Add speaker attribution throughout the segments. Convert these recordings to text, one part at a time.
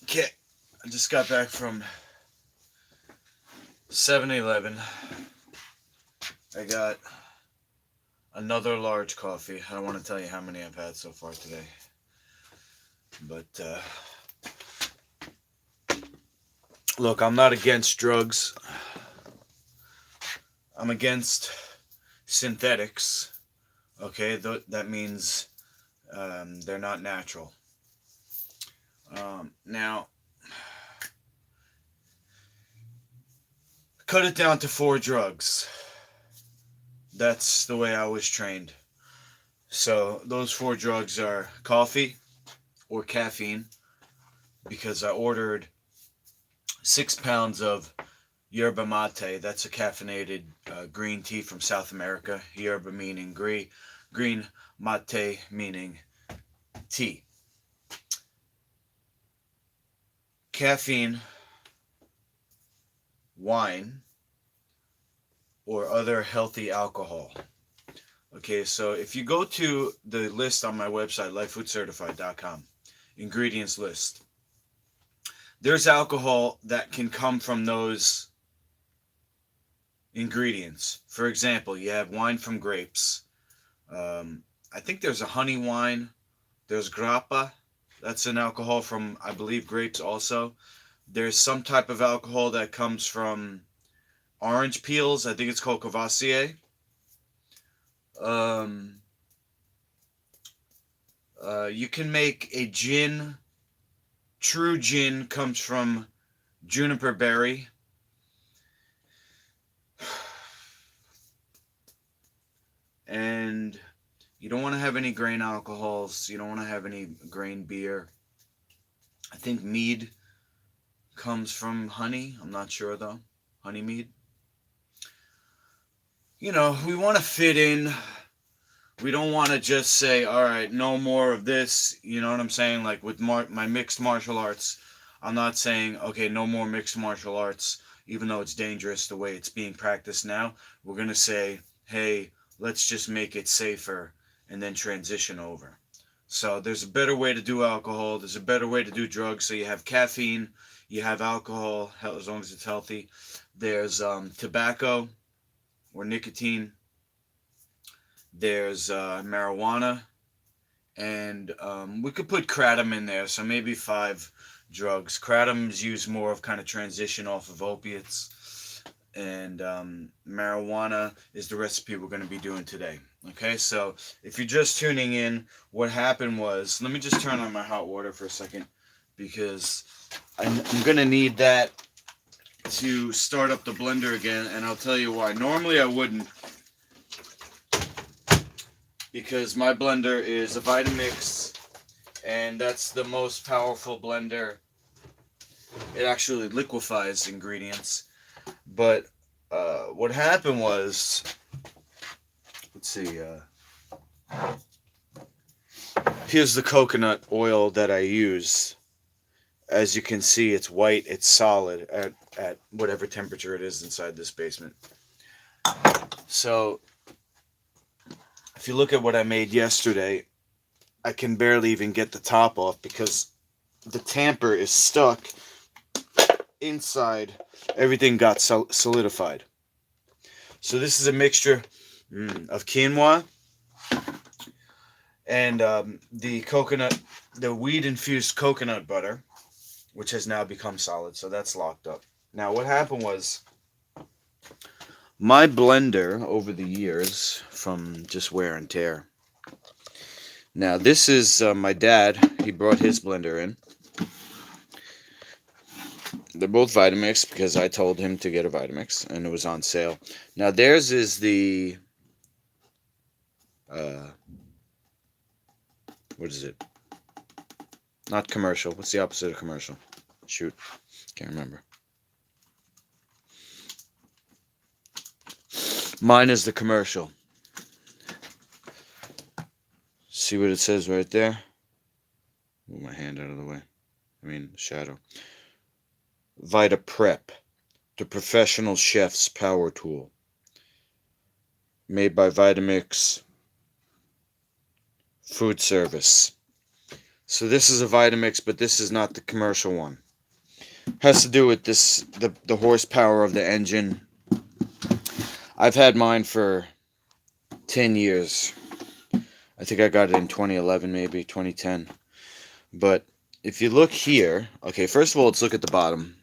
Speaker 1: Okay, I just got back from 7-Eleven. I got another large coffee. I don't want to tell you how many I've had so far today. But look, I'm not against drugs. I'm against synthetics. Okay, that means they're not natural. Now, cut it down to four drugs. That's the way I was trained. So, those four drugs are coffee or caffeine, because I ordered 6 pounds of yerba mate. That's a caffeinated green tea from South America. Yerba meaning green, mate meaning tea. Caffeine, wine, or other healthy alcohol. Okay, so if you go to the list on my website, lifefoodcertified.com, ingredients list, there's alcohol that can come from those ingredients. For example, you have wine from grapes. I think there's a honey wine. There's grappa. That's an alcohol from, I believe, grapes also. There's some type of alcohol that comes from orange peels. I think it's called Cavassier. Um, you can make a gin. True gin comes from juniper berry. And you don't want to have any grain alcohols. You don't want to have any grain beer. I think mead comes from honey. I'm not sure though. Honey mead. We want to fit in. We don't want to just say, all right, no more of this. You know what I'm saying? Like with my mixed martial arts, I'm not saying, okay, no more mixed martial arts, even though it's dangerous the way it's being practiced now. We're going to say, hey, let's just make it safer and then transition over. So there's a better way to do alcohol. There's a better way to do drugs. So you have caffeine, you have alcohol, as long as it's healthy. There's tobacco or nicotine. There's marijuana, and we could put kratom in there, so maybe five drugs. Kratom's used more of kind of transition off of opiates, and marijuana is the recipe we're going to be doing today. Okay, so if you're just tuning in, what happened was, let me just turn on my hot water for a second, because I'm going to need that to start up the blender again, and I'll tell you why. Normally I wouldn't, because my blender is a Vitamix, and that's the most powerful blender. It actually liquefies ingredients. But what happened was, let's see, here's the coconut oil that I use. As you can see, it's white, it's solid at whatever temperature it is inside this basement. So, if you look at what I made yesterday, I can barely even get the top off because the tamper is stuck inside. Everything got solidified. So this is a mixture of quinoa and the weed infused coconut butter, which has now become solid. So that's locked up. Now what happened was, my blender over the years, from just wear and tear. Now this is my dad. He brought his blender in. They're both Vitamix because I told him to get a Vitamix and it was on sale. Now theirs is the uh, what is it? Not commercial. What's the opposite of commercial? Shoot, can't remember. Mine is the commercial. See what it says right there? Move my hand out of the way. I mean, shadow. Vita Prep, the professional chef's power tool. Made by Vitamix Food Service. So this is a Vitamix, but this is not the commercial one. Has to do with this the horsepower of the engine. I've had mine for 10 years. I think I got it in 2011, maybe 2010. But if you look here, okay, first of all, let's look at the bottom.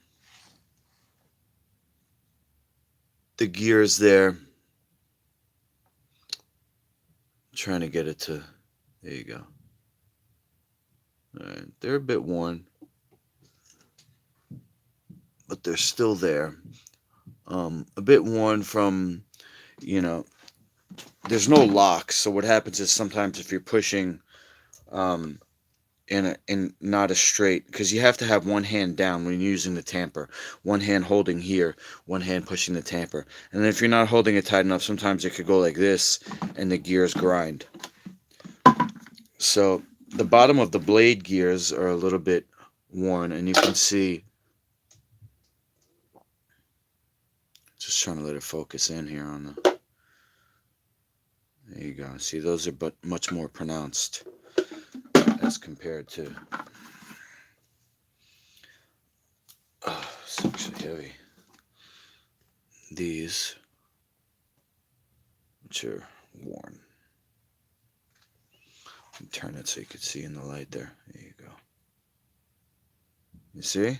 Speaker 1: The gears there. I'm trying to get it to, there you go. All right, they're a bit worn, but they're still there. A bit worn from, you know, there's no locks. So what happens is sometimes if you're pushing um, in not a straight, because you have to have one hand down when you're using the tamper, one hand holding here, one hand pushing the tamper, and then if you're not holding it tight enough, sometimes it could go like this and the gears grind. So the bottom of the blade gears are a little bit worn, and you can see, just trying to let it focus in here on the, there you go. See, those are but much more pronounced as compared to, oh, it's actually heavy. These, which are worn. Turn it so you can see in the light there. There you go. You see?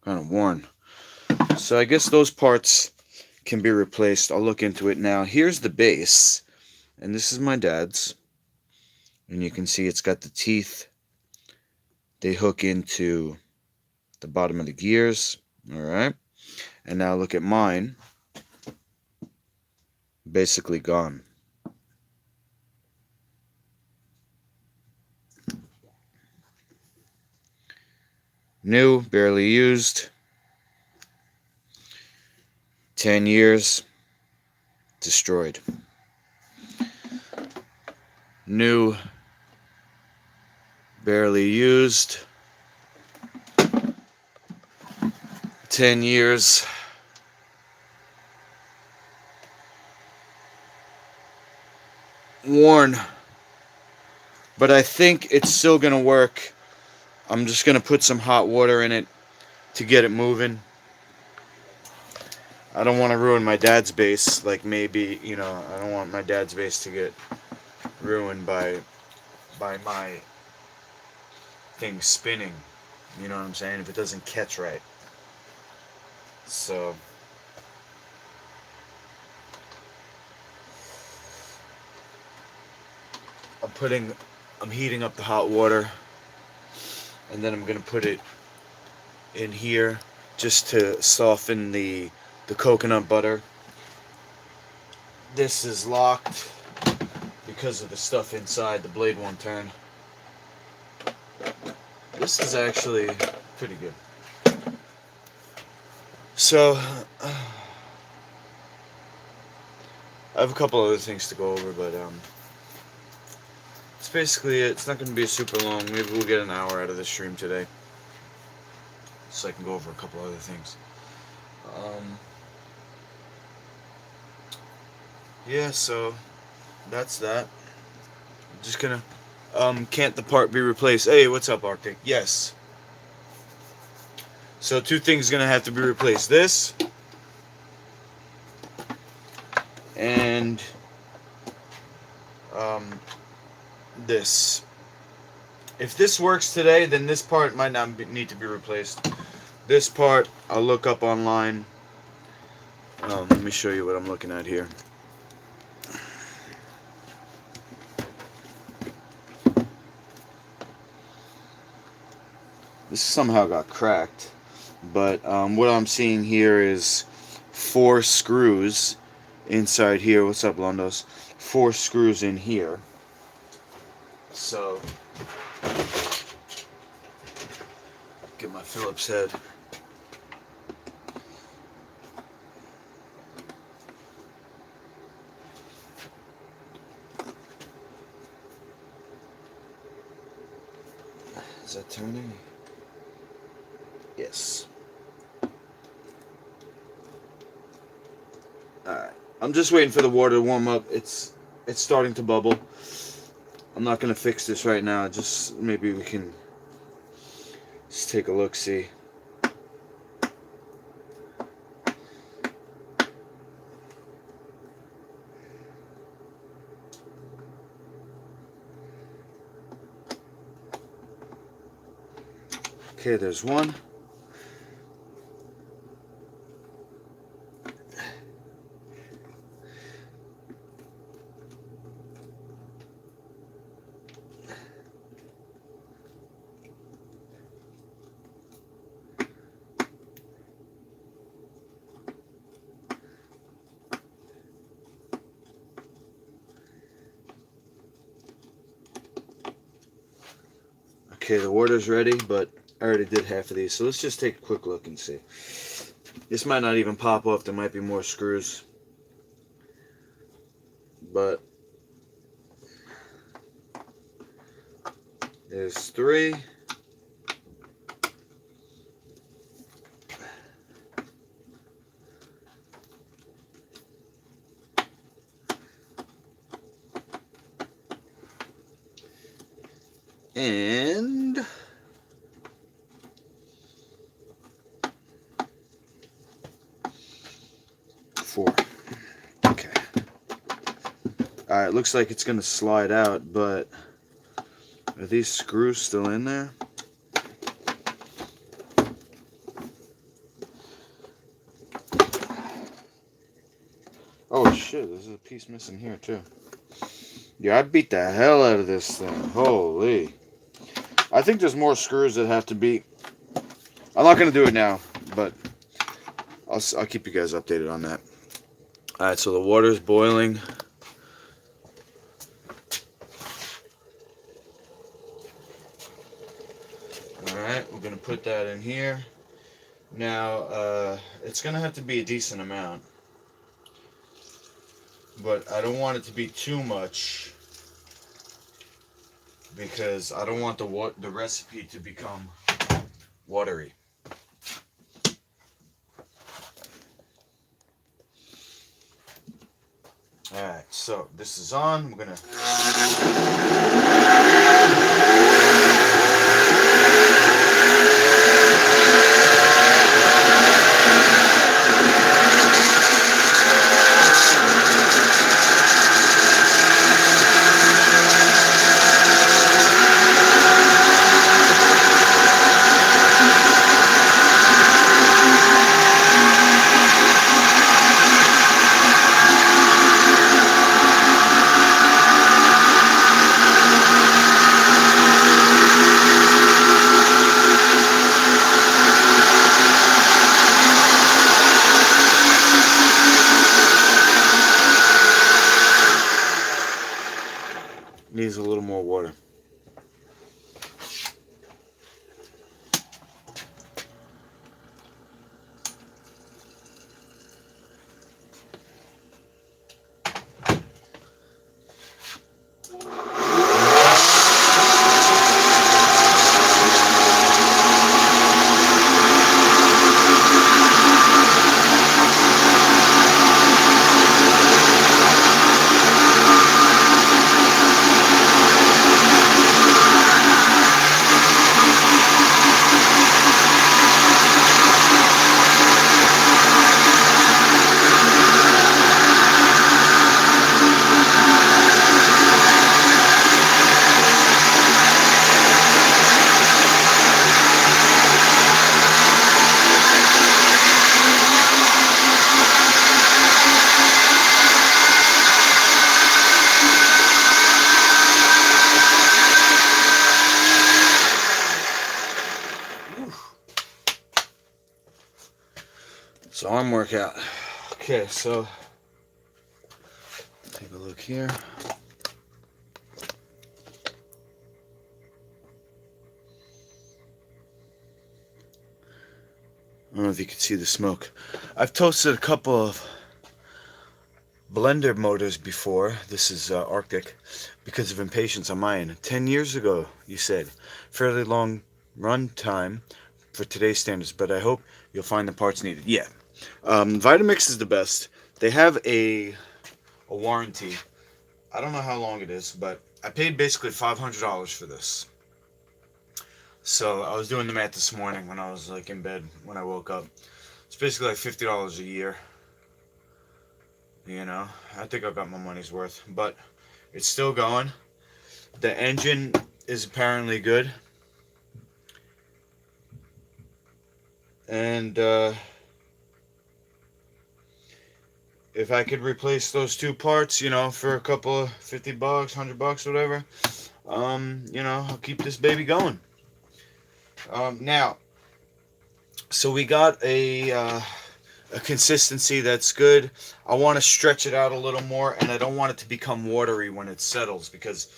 Speaker 1: Kind of worn. So I guess those parts can be replaced. I'll look into it now. Here's the base, and this is my dad's. And you can see it's got the teeth. They hook into the bottom of the gears. All right. And now look at mine. Basically gone. New, barely used. 10 years. Destroyed. New, barely used. 10 years. Worn. But I think it's still going to work. I'm just going to put some hot water in it to get it moving. I don't want to ruin my dad's base. Like maybe, you know, I don't want my dad's base to get ruined by my thing spinning. You know what I'm saying? If it doesn't catch right. So I'm heating up the hot water, and then I'm gonna put it in here just to soften the coconut butter. This is locked because of the stuff inside. The blade won't turn. This is actually pretty good. So I have a couple other things to go over, but it's basically it. It's not going to be super long. Maybe we'll get an hour out of this stream today, so I can go over a couple other things. Yeah, so that's that. I'm just gonna can't the part be replaced? Hey, what's up, Arctic? Yes. So two things gonna have to be replaced. This and this. If this works today, then this part might not need to be replaced. This part I'll look up online. Let me show you what I'm looking at here. This somehow got cracked, but what I'm seeing here is 4 screws inside here. What's up, Londos? 4 screws in here. So, get my Phillips head. Is that turning? Yes. Alright. I'm just waiting for the water to warm up. It's starting to bubble. I'm not going to fix this right now. Just maybe we can just take a look, see. Okay, there's one. Okay, the water's ready, but I already did half of these. So let's just take a quick look and see. This might not even pop off. There might be more screws. But there's 3. And 4. Okay. Alright, looks like it's going to slide out, but are these screws still in there? Oh shit, there's a piece missing here too. Yeah, I beat the hell out of this thing. Holy. I think there's more screws that have to be... I'm not going to do it now, but I'll keep you guys updated on that. Alright, so the water's boiling. Alright, we're going to put that in here. Now, it's going to have to be a decent amount. But I don't want it to be too much, because I don't want the recipe to become watery. Alright, so this is on. We're gonna... needs a little more water. So arm workout. Okay, so take a look here. I don't know if you can see the smoke. I've toasted a couple of blender motors before. This is Arctic, because of impatience on my end. 10 years ago, you said. Fairly long run time for today's standards, but I hope you'll find the parts needed. Yeah. Vitamix is the best. They have a warranty. I don't know how long it is, but I paid basically $500 for this. So I was doing the math this morning when I was like in bed when I woke up. It's basically like $50 a year. You know, I think I got my money's worth, but it's still going. The engine is apparently good, and if I could replace those two parts, you know, for a couple of $50, $100, whatever, you know, I'll keep this baby going. Now, so we got a consistency that's good. I want to stretch it out a little more, and I don't want it to become watery when it settles because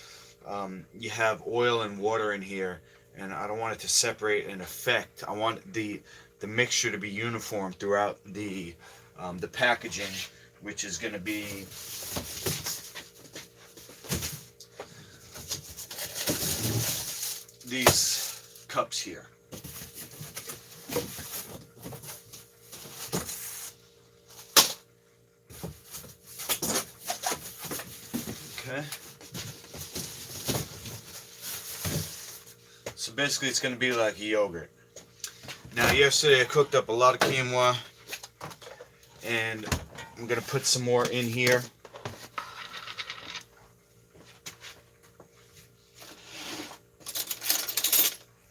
Speaker 1: you have oil and water in here, and I don't want it to separate and affect. I want the mixture to be uniform throughout the packaging, which is going to be these cups here. Okay. So basically it's going to be like a yogurt. Now yesterday I cooked up a lot of quinoa, and I'm going to put some more in here.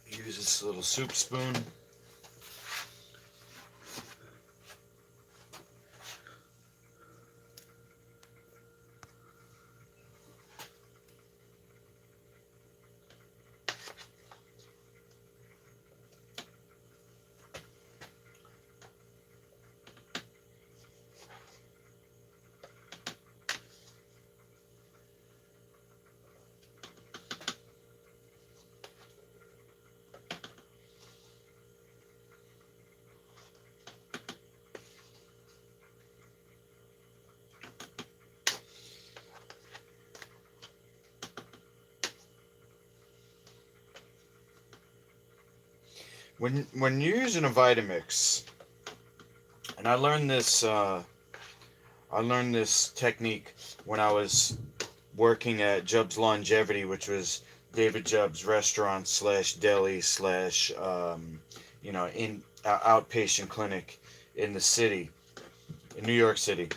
Speaker 1: Use this little soup spoon. When you're using a Vitamix, and I learned this technique when I was working at Jubb's Longevity, which was David Jubb's restaurant slash deli slash you know, in outpatient clinic in the city, in New York City,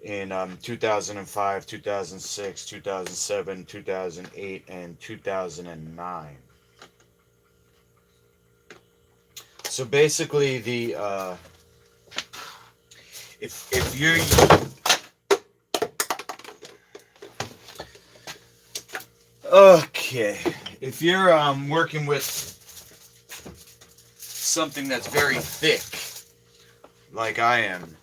Speaker 1: in 2005, 2006, 2007, 2008, and 2009. So basically, if you're okay, if you're working with something that's very thick, like I am,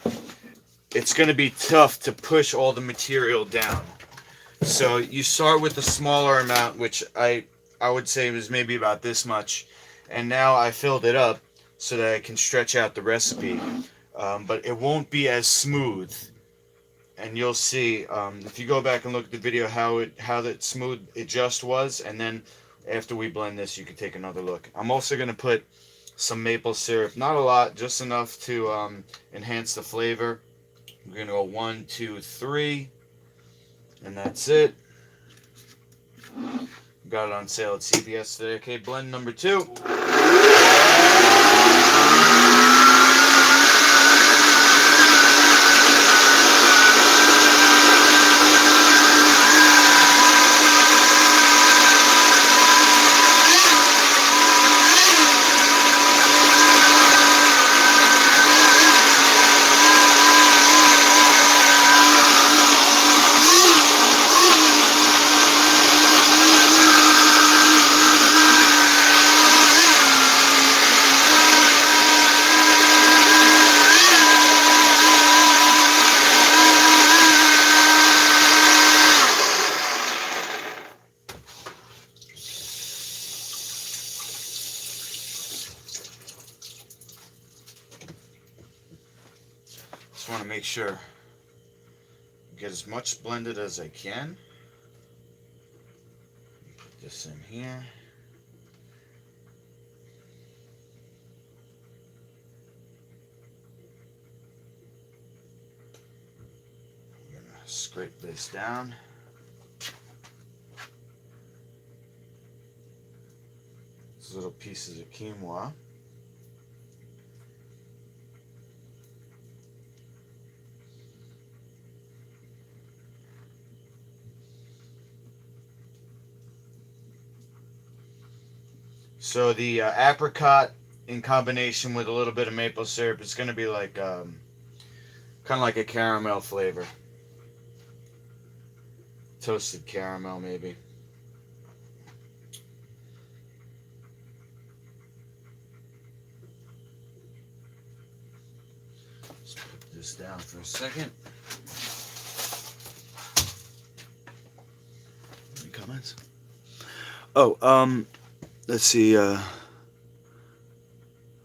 Speaker 1: it's going to be tough to push all the material down. So you start with a smaller amount, which I would say was maybe about this much, and now I filled it up so that I can stretch out the recipe. But it won't be as smooth, and you'll see if you go back and look at the video how that smooth it just was, and then after we blend this, you can take another look. I'm also going to put some maple syrup, not a lot, just enough to enhance the flavor. We're going to go 1, 2, 3, and that's it. Got it on sale at CVS today. Okay, blend number 2. Just want to make sure get as much blended as I can. Put this in here. I'm gonna scrape this down. These little pieces of quinoa. So the apricot in combination with a little bit of maple syrup, it's going to be like kind of like a caramel flavor. Toasted caramel, maybe. Let's put this down for a second. Any comments? Oh, let's see.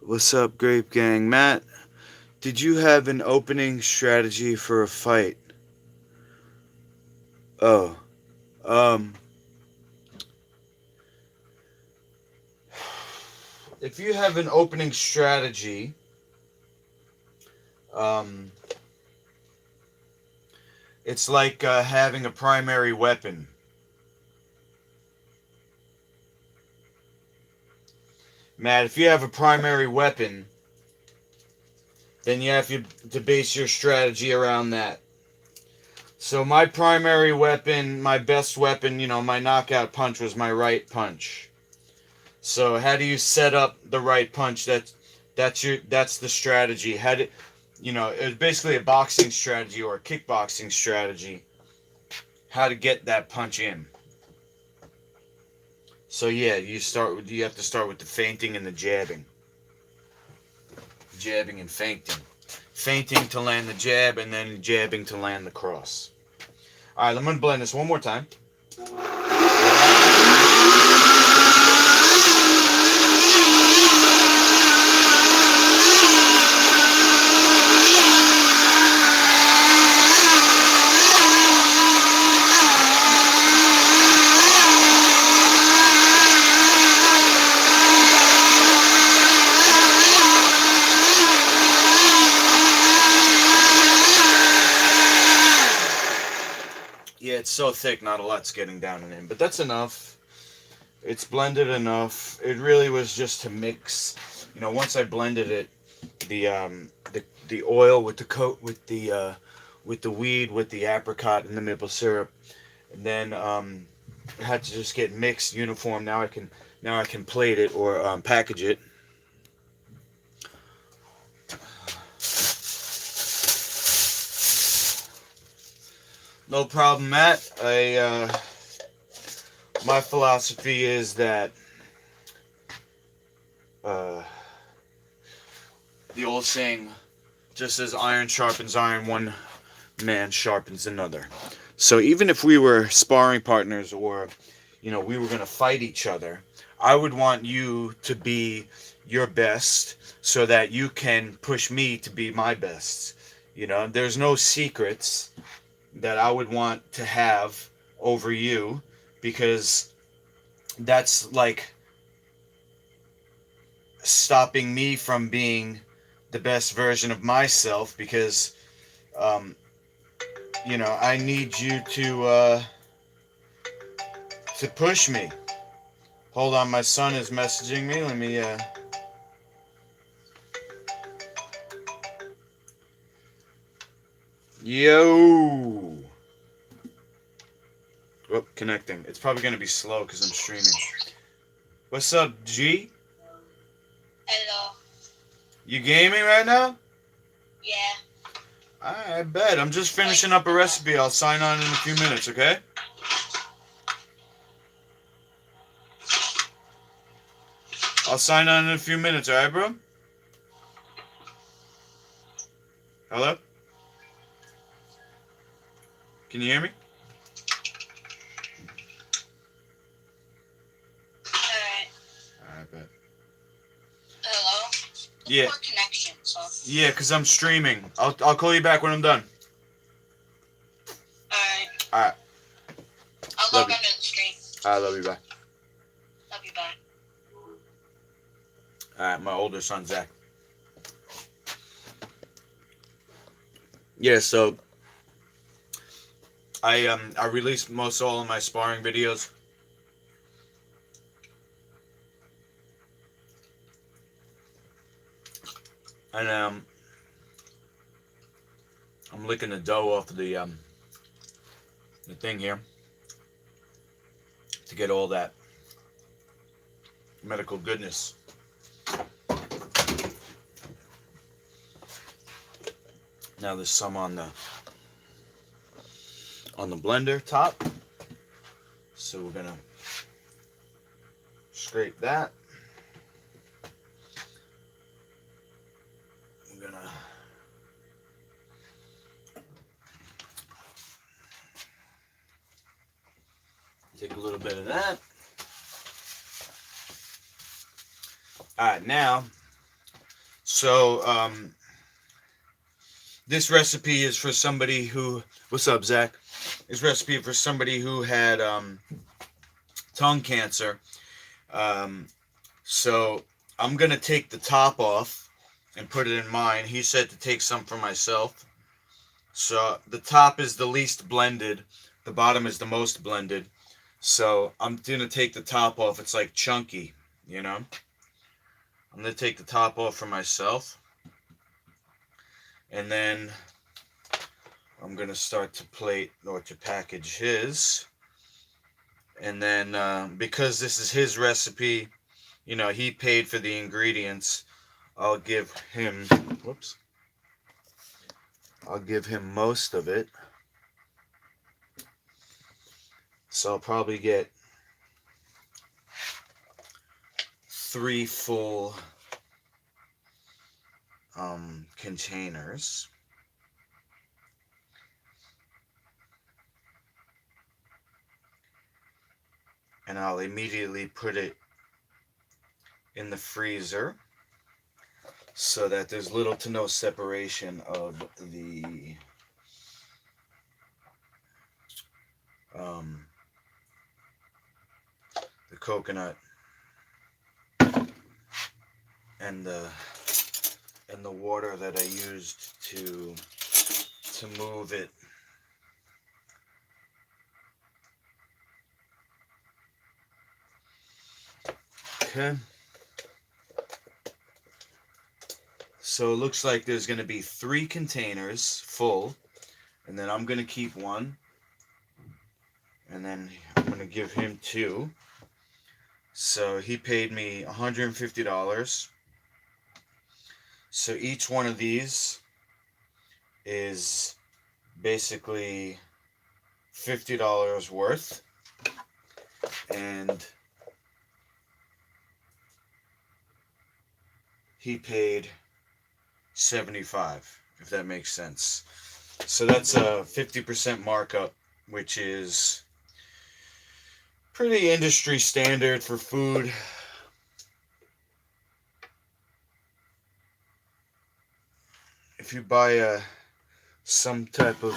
Speaker 1: What's up, Grape Gang? Matt, did you have an opening strategy for a fight? Oh, um, if you have an opening strategy, it's like having a primary weapon. Matt, if you have a primary weapon, then you have to base your strategy around that. So my primary weapon, my best weapon, my knockout punch was my right punch. So how do you set up the right punch? That's the strategy. It's basically a boxing strategy or a kickboxing strategy. How to get that punch in. So yeah, you have to start with the feinting and the jabbing. Jabbing and feinting. Feinting to land the jab and then jabbing to land the cross. Alright, I'm going to blend this one more time. Yeah, it's so thick, not a lot's getting down and in, but that's enough. It's blended enough. It really was just to mix. Once I blended it, the oil with the with the weed, with the apricot and the maple syrup, and then it had to just get mixed uniform. Now I can plate it or package it. No problem, Matt. My philosophy is that the old saying, just as iron sharpens iron, one man sharpens another. So even if we were sparring partners or, we were going to fight each other, I would want you to be your best so that you can push me to be my best. There's no secrets that I would want to have over you, because that's like stopping me from being the best version of myself, because I need you to push me. Hold on, my son is messaging me. Let me Yo. Oh, connecting. It's probably going to be slow because I'm streaming. What's up, G?
Speaker 2: Hello.
Speaker 1: You gaming right now?
Speaker 2: Yeah.
Speaker 1: I bet. I'm just finishing up a recipe. I'll sign on in a few minutes, okay? I'll sign on in a few minutes, alright, bro? Hello? Can you hear me?
Speaker 2: Alright.
Speaker 1: I bet.
Speaker 2: Hello?
Speaker 1: Yeah.
Speaker 2: Poor connection, so.
Speaker 1: Yeah, because I'm streaming. I'll call you back when I'm done.
Speaker 2: Alright.
Speaker 1: Alright.
Speaker 2: I'll log on to the stream.
Speaker 1: I love you, bye.
Speaker 2: Love you, bye.
Speaker 1: Alright, my older son, Zach. Yeah, so I released most all of my sparring videos And I'm licking the dough off of the thing here to get all that medical goodness. Now there's some on the blender top, so we're gonna scrape that. We're gonna take a little bit of that. Alright, now, so this recipe is for somebody who, what's up, Zach? This recipe for somebody who had tongue cancer. So I'm gonna take the top off and put it in mine. He said to take some for myself. So the top is the least blended, the bottom is the most blended. So I'm gonna take the top off. It's like chunky, you know. I'm gonna take the top off for myself, and then I'm gonna start to plate or to package his. And then because this is his recipe, you know, he paid for the ingredients. I'll give him, whoops, I'll give him most of it. So I'll probably get 3 full containers. And I'll immediately put it in the freezer so that there's little to no separation of the coconut and the water that I used to move it. Okay. So it looks like there's going to be 3 containers full, and then I'm going to keep 1, and then I'm going to give him 2. So he paid me $150. So each one of these is basically $50 worth, and he paid $75, if that makes sense. So that's a 50% markup, which is pretty industry standard for food. If you buy some type of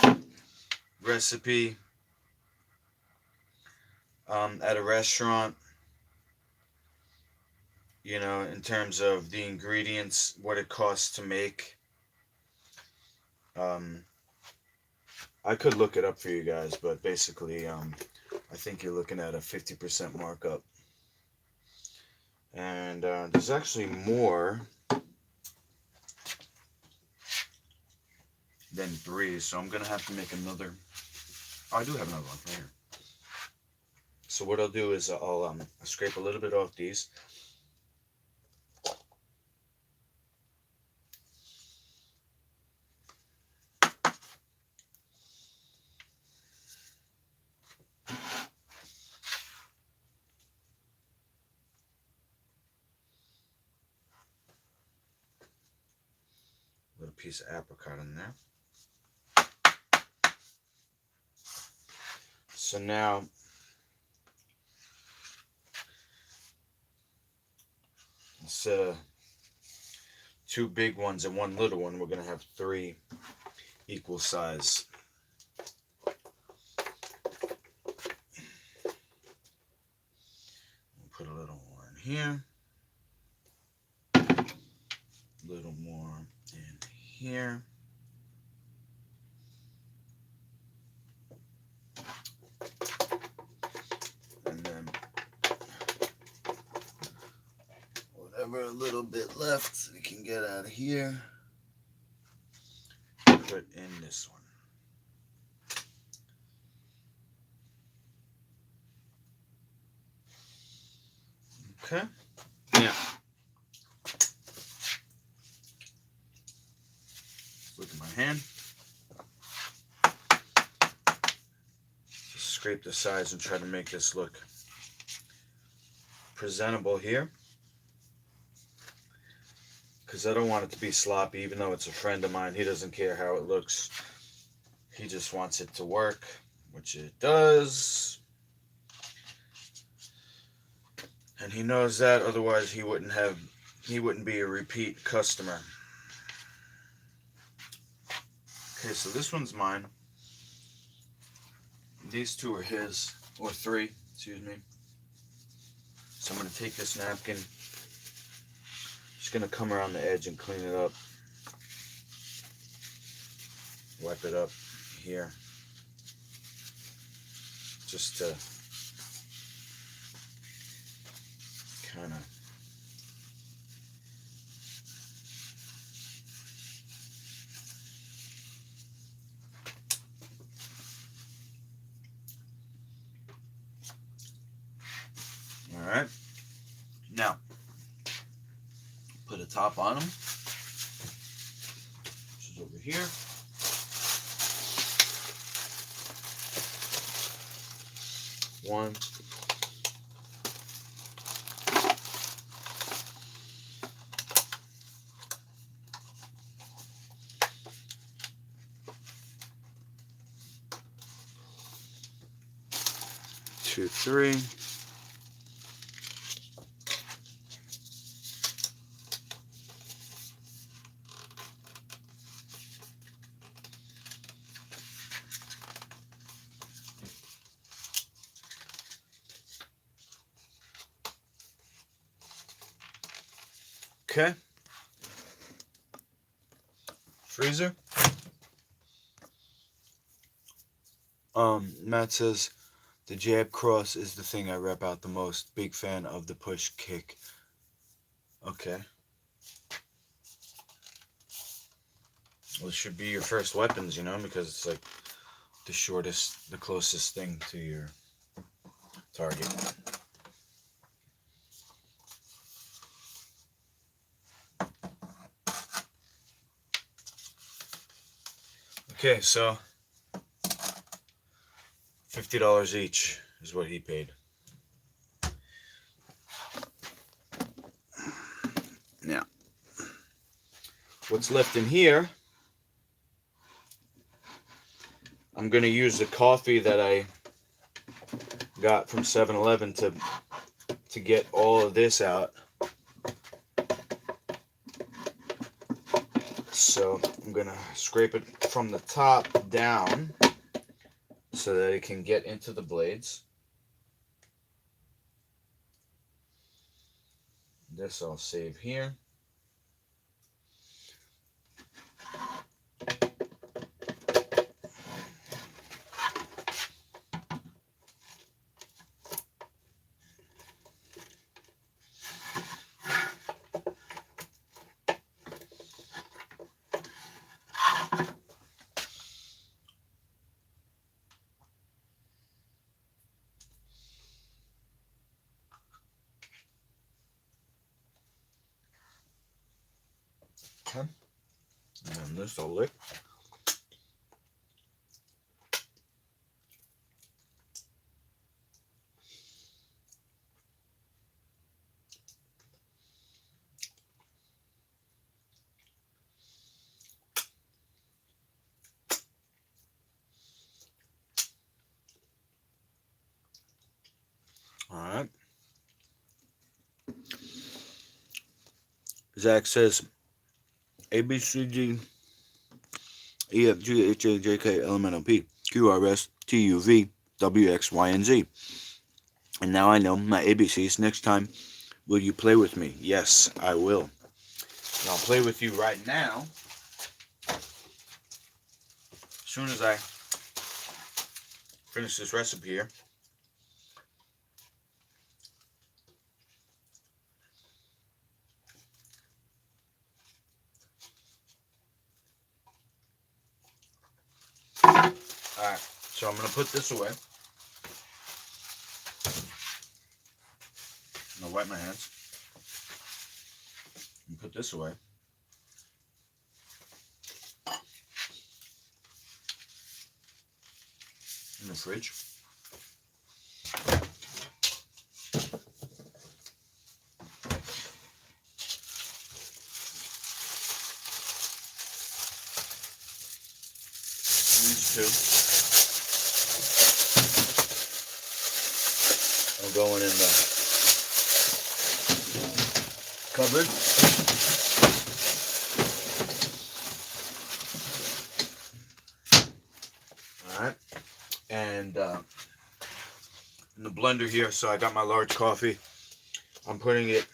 Speaker 1: recipe at a restaurant, you know, in terms of the ingredients, what it costs to make, I could look it up for you guys, but basically, I think you're looking at a 50% markup. And there's actually more than 3, so I'm gonna have to make another. Oh, I do have another one right here. So what I'll do is I'll scrape a little bit off these. Little piece of apricot in there. So now instead of 2 big ones and 1 little one, we're gonna have 3 equal size. Put a little more in here, a little more in here. And then whatever little bit left we can get out of here. Put in this one. Okay. Now, look at my hand. Just scrape the sides and try to make this look presentable here. Because I don't want it to be sloppy, even though it's a friend of mine. He doesn't care how it looks. He just wants it to work, which it does. And he knows that, otherwise he wouldn't be a repeat customer. Okay, so this one's mine. These two are his, or three, excuse me. So I'm going to take this napkin, just going to come around the edge and clean it up. Wipe it up here. Just to kind of all right. Now put a top on them, which is over here. One. Two, three. Okay. Freezer. Matt says the jab cross is the thing I rep out the most. Big fan of the push kick. Okay. Well, it should be your first weapons, you know, because it's like the shortest, the closest thing to your target. Okay, so $50 each is what he paid. Now, what's left in here, I'm going to use the coffee that I got from 7-Eleven to get all of this out. So I'm going to scrape it from the top down so that it can get into the blades. This I'll save here. Okay. And this I'll lick. All right. Zach says A, B, C, D, E, F, G, H, I, J, K, L, M, N, O, P, Q, R, S, T, U, V, W, X, Y, and Z. And now I know my ABCs. Next time, will you play with me? Yes, I will. And I'll play with you right now. As soon as I finish this recipe here. So I'm going to put this away. I'm going to wipe my hands. And put this away. In the fridge. These two are going in the cupboard. Alright. And in the blender here, so I got my large coffee. I'm putting it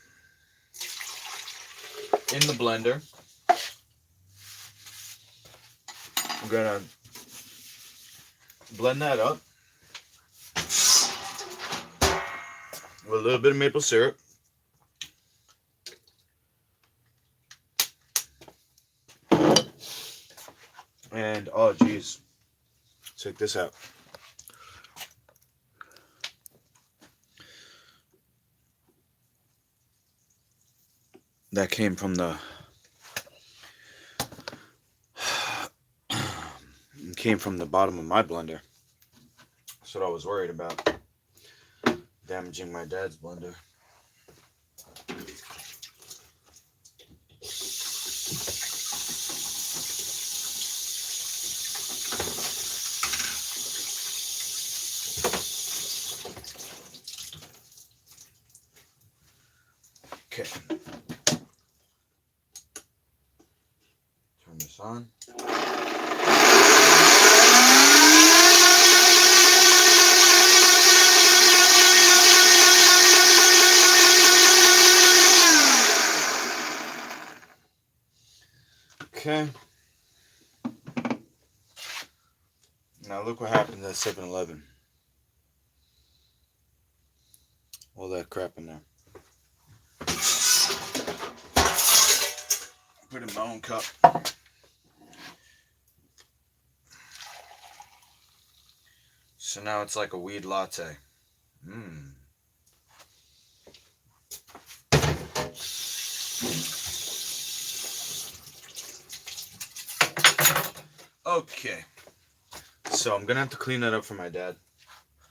Speaker 1: in the blender. I'm gonna blend that up with a little bit of maple syrup. And oh geez, check this out. That came from the bottom of my blender. That's what I was worried about. Damaging my dad's blender. Okay. Turn this on. Okay. Now look what happened at 7-Eleven. All that crap in there. Put in my own cup. So now it's like a weed latte. Okay. So I'm gonna have to clean that up for my dad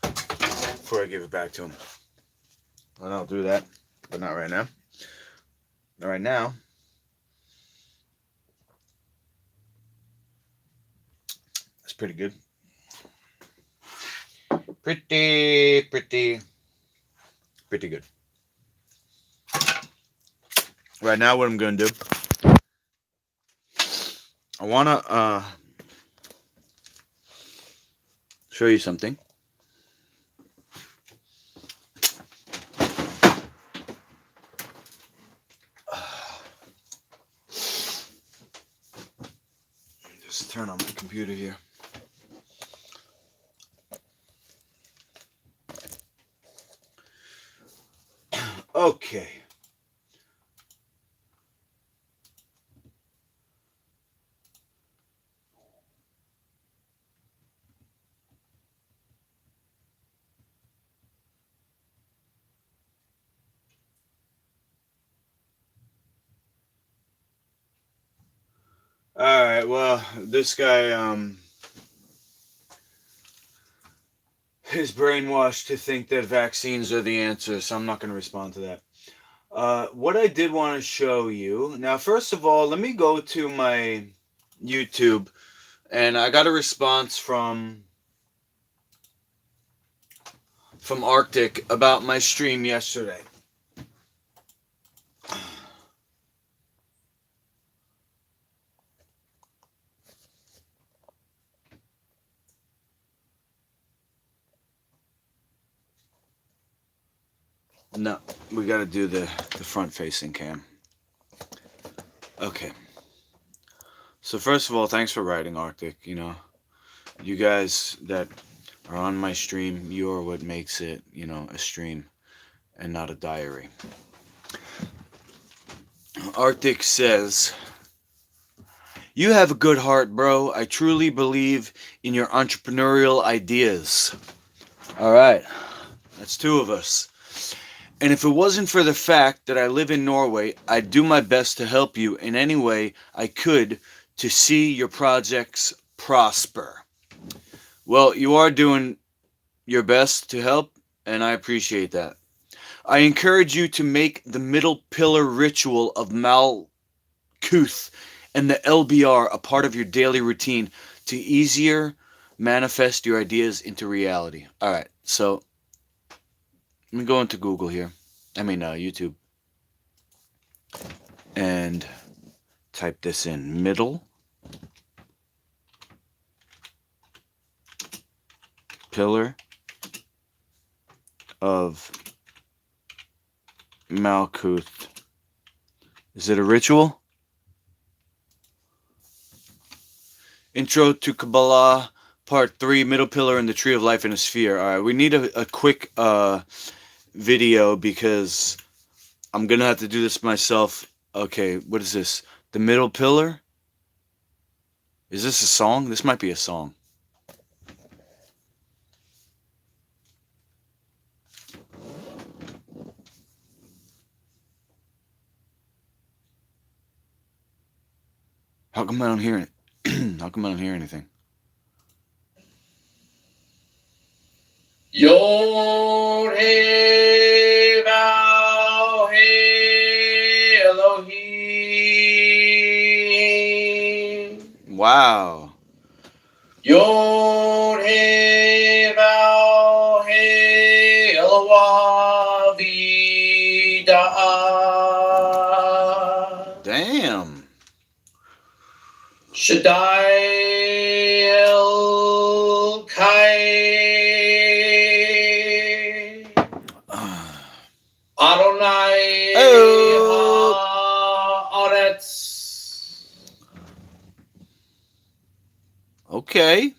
Speaker 1: before I give it back to him. And I'll do that, but not right now. Not right now. That's pretty good. Pretty good. Right now, what I'm gonna do, I wanna show you something. Just turn on my computer here. Okay. All right, well, this guy is brainwashed to think that vaccines are the answer, so I'm not going to respond to that. What I did want to show you, now, first of all, let me go to my YouTube, and I got a response from Arctic about my stream yesterday. No, we got to do the front-facing cam. Okay. So first of all, thanks for writing, Arctic. You know, you guys that are on my stream, you are what makes it, you know, a stream and not a diary. Arctic says, You have a good heart, bro. I truly believe in your entrepreneurial ideas. All right, that's two of us. And if it wasn't for the fact that I live in Norway, I'd do my best to help you in any way I could to see your projects prosper. Well, you are doing your best to help, and I appreciate that. I encourage you to make the middle pillar ritual of Malkuth and the LBR a part of your daily routine to easier manifest your ideas into reality. All right, so let me go into Google here. YouTube, and type this in: middle pillar of Malkuth. Is it a ritual? Intro to Kabbalah, Part 3, Middle Pillar and the Tree of Life in a Sphere. All right, we need a quick video because I'm going to have to do this myself. Okay, what is this? The Middle Pillar? Is this a song? This might be a song. How come I don't hear it? How come I don't hear anything?
Speaker 3: Yod He Vav He Elohim.
Speaker 1: Wow.
Speaker 3: Yod He Vav He Eloah Vida'ah.
Speaker 1: Damn.
Speaker 3: Shaddai El Kai. Adonai Haaretz.
Speaker 1: Okay.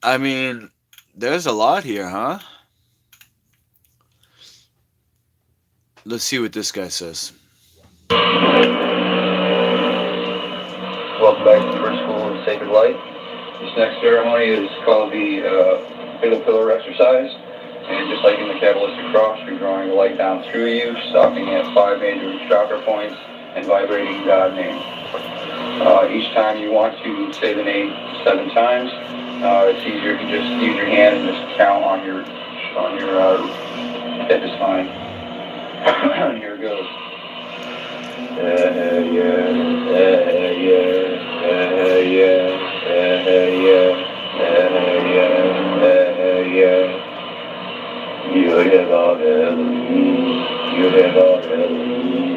Speaker 1: I mean, there's a lot here, huh? Let's see what this guy says.
Speaker 4: Welcome back to the First School of Sacred Light. This next ceremony is called the Middle Pillar Exercise. And just like in the Kabbalistic cross, you're drawing the light down through you, stopping at 5 major chakra points, and vibrating God name. Each time you want to say the name 7 times, it's easier if you just use your hand and just count on your head to spine. Here it goes.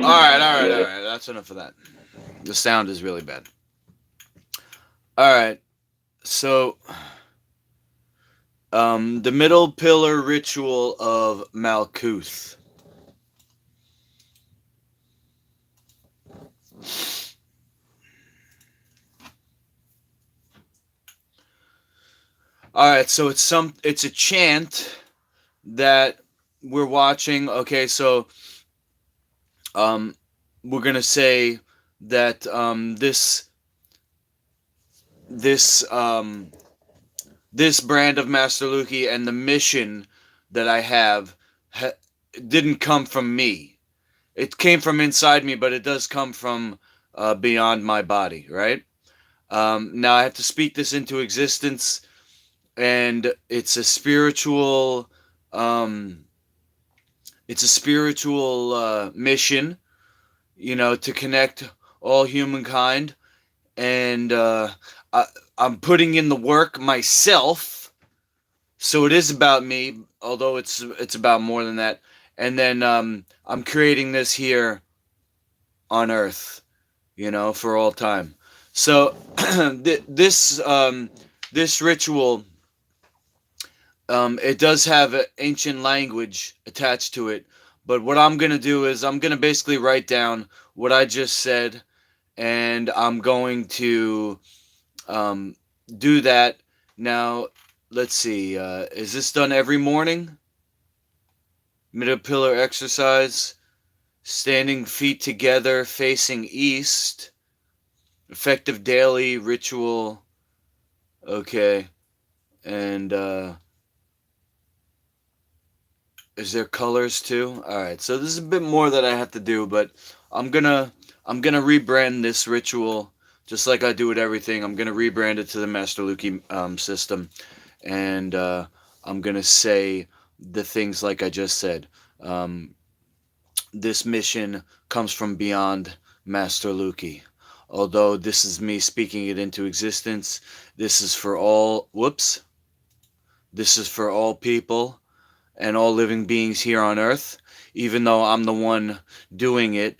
Speaker 1: Alright. That's enough of that. The sound is really bad. Alright. So, the middle pillar ritual of Malkuth. Alright, so it's a chant that we're watching. Okay, so we're gonna say that this brand of Master Luki and the mission that I have didn't come from me. It came from inside me, but it does come from beyond my body, right? Now I have to speak this into existence, and it's a spiritual mission, to connect all humankind, and I'm putting in the work myself, so it is about me, although it's about more than that. And then I'm creating this here on Earth, for all time. So this ritual, it does have an ancient language attached to it, but what I'm gonna do is I'm gonna basically write down what I just said, and I'm going to do that. Now, let's see. Is this done every morning? Middle pillar exercise. Standing feet together, facing east. Effective daily ritual. Okay. And is there colors too? All right. So this is a bit more that I have to do, but I'm gonna rebrand this ritual just like I do with everything. I'm gonna rebrand it to the Master Luki system, and I'm gonna say the things like I just said. This mission comes from beyond Master Luki. Although this is me speaking it into existence, this is for all. Whoops. This is for all people and all living beings here on Earth. Even though I'm the one doing it,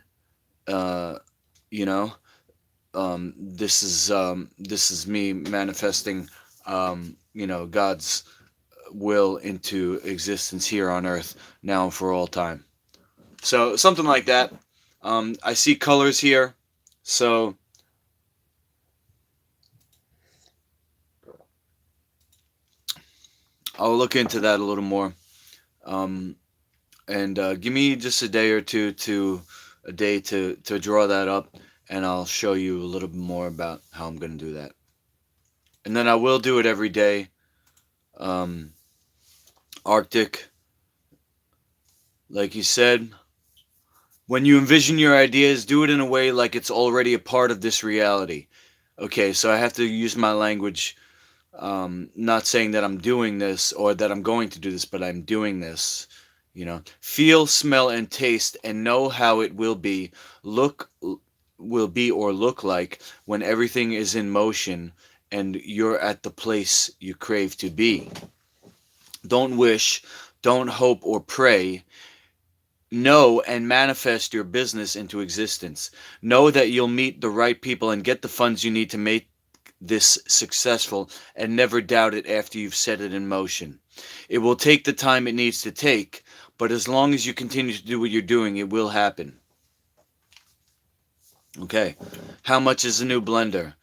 Speaker 1: you know, this is me manifesting, God's will into existence here on Earth now and for all time. So something like that. I see colors here, so I'll look into that a little more. And give me just a day or two to draw that up, and I'll show you a little bit more about how I'm going to do that. And then I will do it every day. Arctic, like you said, when you envision your ideas, do it in a way like it's already a part of this reality. Okay, so I have to use my language, not saying that I'm doing this or that I'm going to do this, but I'm doing this. Feel, smell, and taste, and know how it will be, or look like when everything is in motion and you're at the place you crave to be. Don't wish, don't hope or pray. Know and manifest your business into existence. Know that you'll meet the right people and get the funds you need to make this successful, and never doubt it after you've set it in motion. It will take the time it needs to take, but as long as you continue to do what you're doing, it will happen. Okay. How much is a new blender?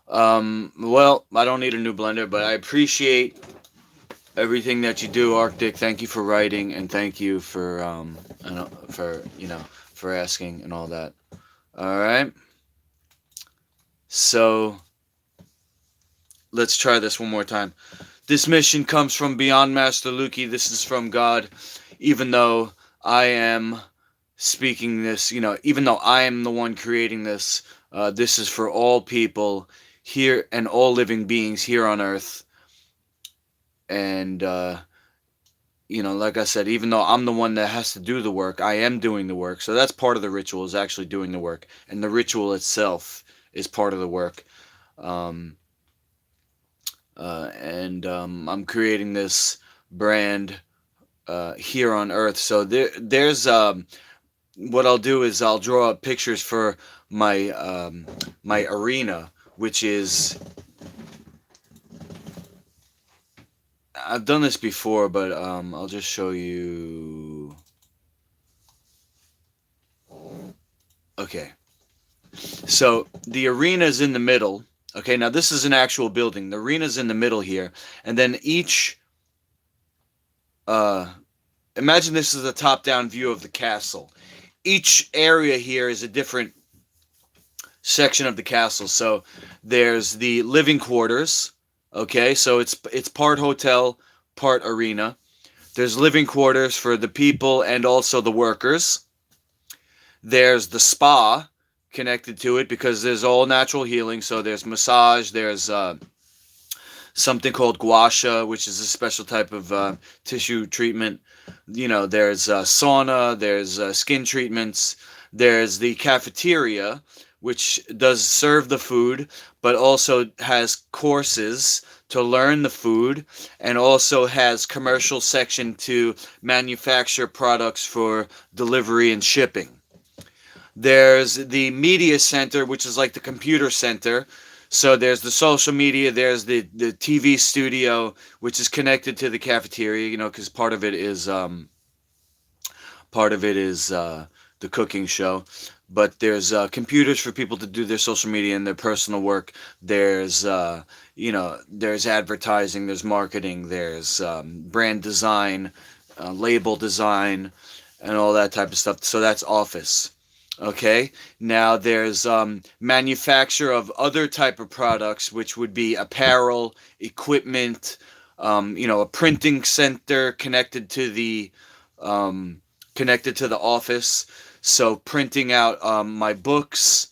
Speaker 1: Well, I don't need a new blender, but I appreciate everything that you do, Arctic. Thank you for writing, and thank you for asking and all that. All right. So let's try this one more time. This mission comes from beyond Master Luki. This is from God. Even though I am speaking this, even though I am the one creating this, this is for all people here and all living beings here on Earth. And, like I said, even though I'm the one that has to do the work, I am doing the work. So that's part of the ritual, is actually doing the work. And the ritual itself is part of the work. I'm creating this brand here on Earth. So there's what I'll do is I'll draw up pictures for my my arena, which is, I've done this before, but I'll just show you. Okay. So the arena is in the middle. Okay, now this is an actual building. The arena's in the middle here. And then each, imagine this is a top-down view of the castle. Each area here is a different section of the castle. So there's the living quarters. Okay, so it's part hotel, part arena. There's living quarters for the people and also the workers. There's the spa connected to it because there's all natural healing. So there's massage, there's something called gua sha, which is a special type of tissue treatment. There's sauna, there's skin treatments. There's the cafeteria, which does serve the food, but also has courses to learn the food, and also has commercial section to manufacture products for delivery and shipping. There's the media center, which is like the computer center. So there's the social media, there's the TV studio, which is connected to the cafeteria, because part of it is the cooking show. but there's computers for people to do their social media and their personal work. There's there's advertising, there's marketing, there's brand design, label design, and all that type of stuff. So that's office. Okay. Now there's manufacture of other type of products, which would be apparel, equipment, a printing center connected to the office. So printing out my books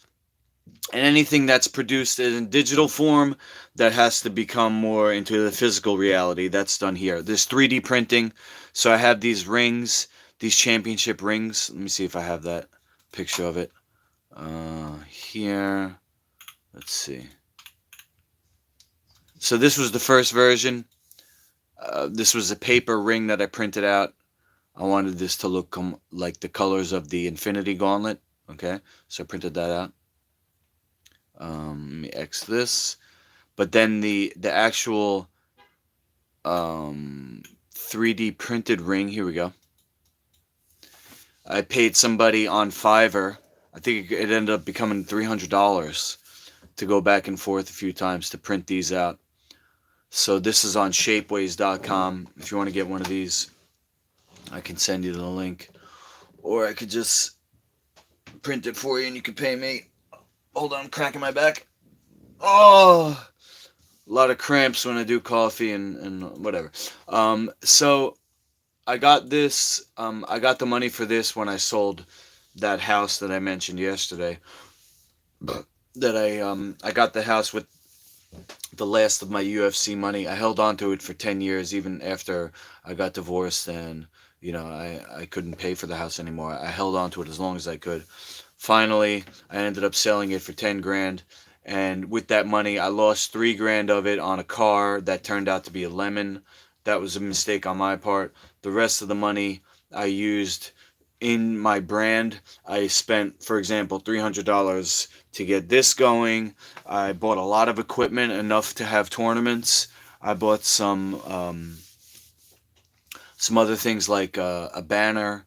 Speaker 1: and anything that's produced in digital form that has to become more into the physical reality, that's done here. There's 3D printing. So I have these rings, these championship rings. Let me see if I have that picture of it. Here. Let's see. So this was the first version. This was a paper ring that I printed out. I wanted this to look like the colors of the Infinity Gauntlet. Okay, so I printed that out. Let me X this. But then the actual 3D printed ring, here we go. I paid somebody on Fiverr. I think it ended up becoming $300 to go back and forth a few times to print these out. So this is on shapeways.com. If you want to get one of these, I can send you the link. Or I could just print it for you and you can pay me. Hold on, I'm cracking my back. Oh, a lot of cramps when I do coffee and whatever. So I got this. I got the money for this when I sold that house that I mentioned yesterday. That I got the house with the last of my UFC money. I held on to it for 10 years, even after I got divorced and I couldn't pay for the house anymore. I held on to it as long as I could. Finally, I ended up selling it for 10 grand. And with that money, I lost 3 grand of it on a car that turned out to be a lemon. That was a mistake on my part. The rest of the money I used in my brand. I spent, for example, $300 to get this going. I bought a lot of equipment, enough to have tournaments. I bought some other things like a banner.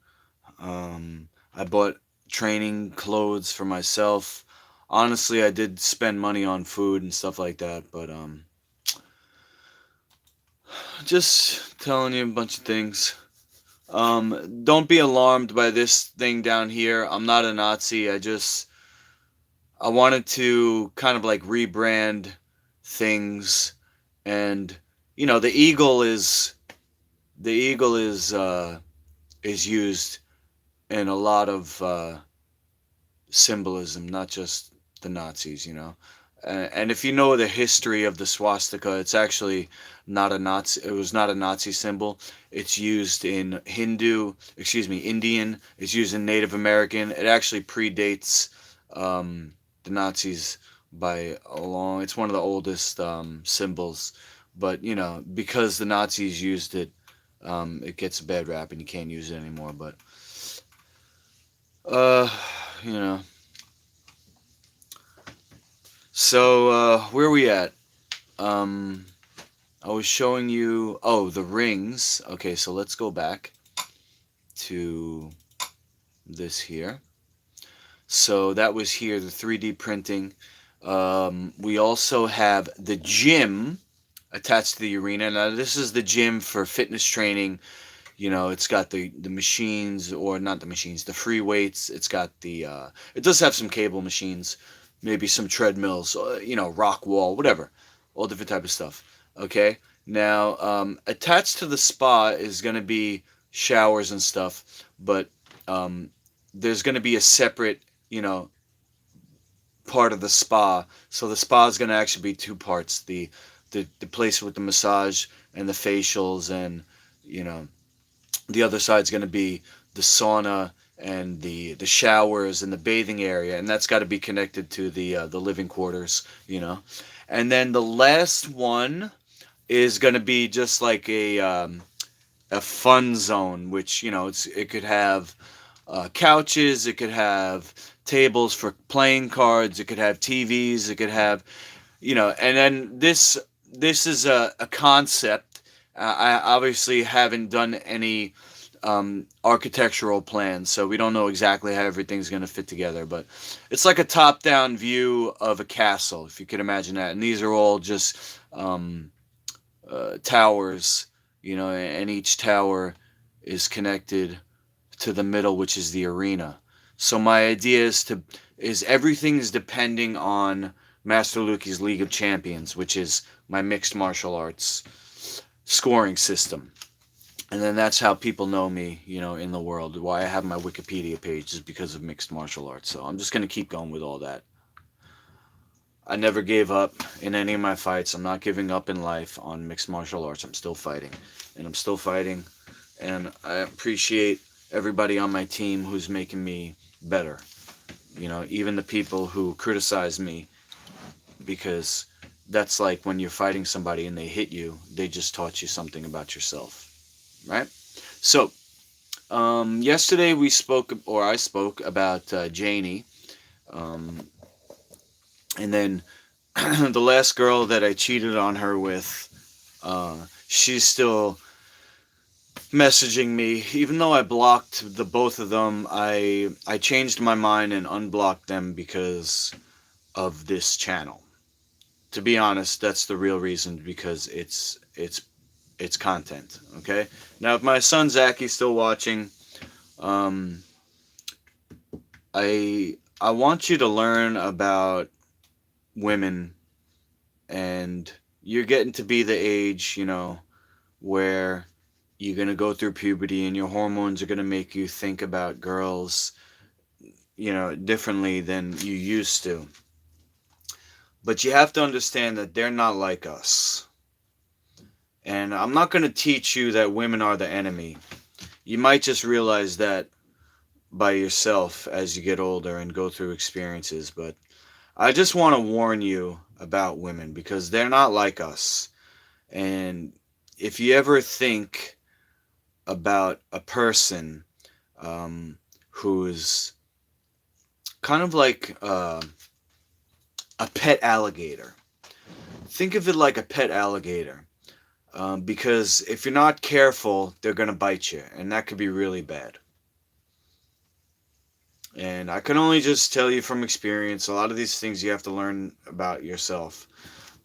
Speaker 1: I bought training clothes for myself. Honestly, I did spend money on food and stuff like that, but just telling you a bunch of things. Don't be alarmed by this thing down here. I'm not a Nazi. I wanted to kind of like rebrand things, and the eagle is used in a lot of symbolism, not just the Nazis, and if you know the history of the swastika, it's actually not a Nazi. It was not a Nazi symbol. It's used in Indian. It's used in Native American. It actually predates the Nazis by a long. It's one of the oldest symbols, but because the Nazis used it, it gets a bad rap and you can't use it anymore. But So where are we at? I was showing you, the rings. Okay, so let's go back to this here. So that was here, the 3D printing. We also have the gym attached to the arena. Now this is the gym for fitness training. It's got the machines, or not the machines, the free weights. It's got it does have some cable machines, maybe some treadmills, rock wall, whatever, all different type of stuff. Okay, now attached to the spa is going to be showers and stuff, but there's going to be a separate, part of the spa. So the spa is going to actually be 2 parts: the place with the massage and the facials, and the other side's going to be the sauna and the showers and the bathing area, and that's got to be connected to the living quarters, And then the last one is going to be just like a fun zone, which it could have couches, it could have tables for playing cards, it could have TVs, it could have and then this is a concept. I obviously haven't done any architectural plans, so we don't know exactly how everything's going to fit together, but it's like a top-down view of a castle, if you could imagine that. And these are all just towers, and each tower is connected to the middle, which is the arena. So my idea is everything is depending on Master Luki's League of Champions, which is my mixed martial arts scoring system. And then that's how people know me, in the world. Why I have my Wikipedia page is because of mixed martial arts. So I'm just going to keep going with all that. I never gave up in any of my fights. I'm not giving up in life on mixed martial arts. I'm still fighting. And I'm still fighting. And I appreciate everybody on my team who's making me better. Even the people who criticize me, because that's like when you're fighting somebody and they hit you, they just taught you something about yourself. Right? So, yesterday I spoke about Janie, and then the last girl that I cheated on her with, she's still messaging me. Even though I blocked the both of them, I changed my mind and unblocked them because of this channel. To be honest, that's the real reason, because it's content. Okay, now if my son Zachy's still watching, I want you to learn about women, and you're getting to be the age, where you're going to go through puberty and your hormones are going to make you think about girls, differently than you used to. But you have to understand that they're not like us. And I'm not going to teach you that women are the enemy. You might just realize that by yourself as you get older and go through experiences. But I just want to warn you about women, because they're not like us. And if you ever think about a person who's kind of like a pet alligator, think of it like a pet alligator. Because if you're not careful, they're going to bite you, and that could be really bad. And I can only just tell you from experience, a lot of these things you have to learn about yourself.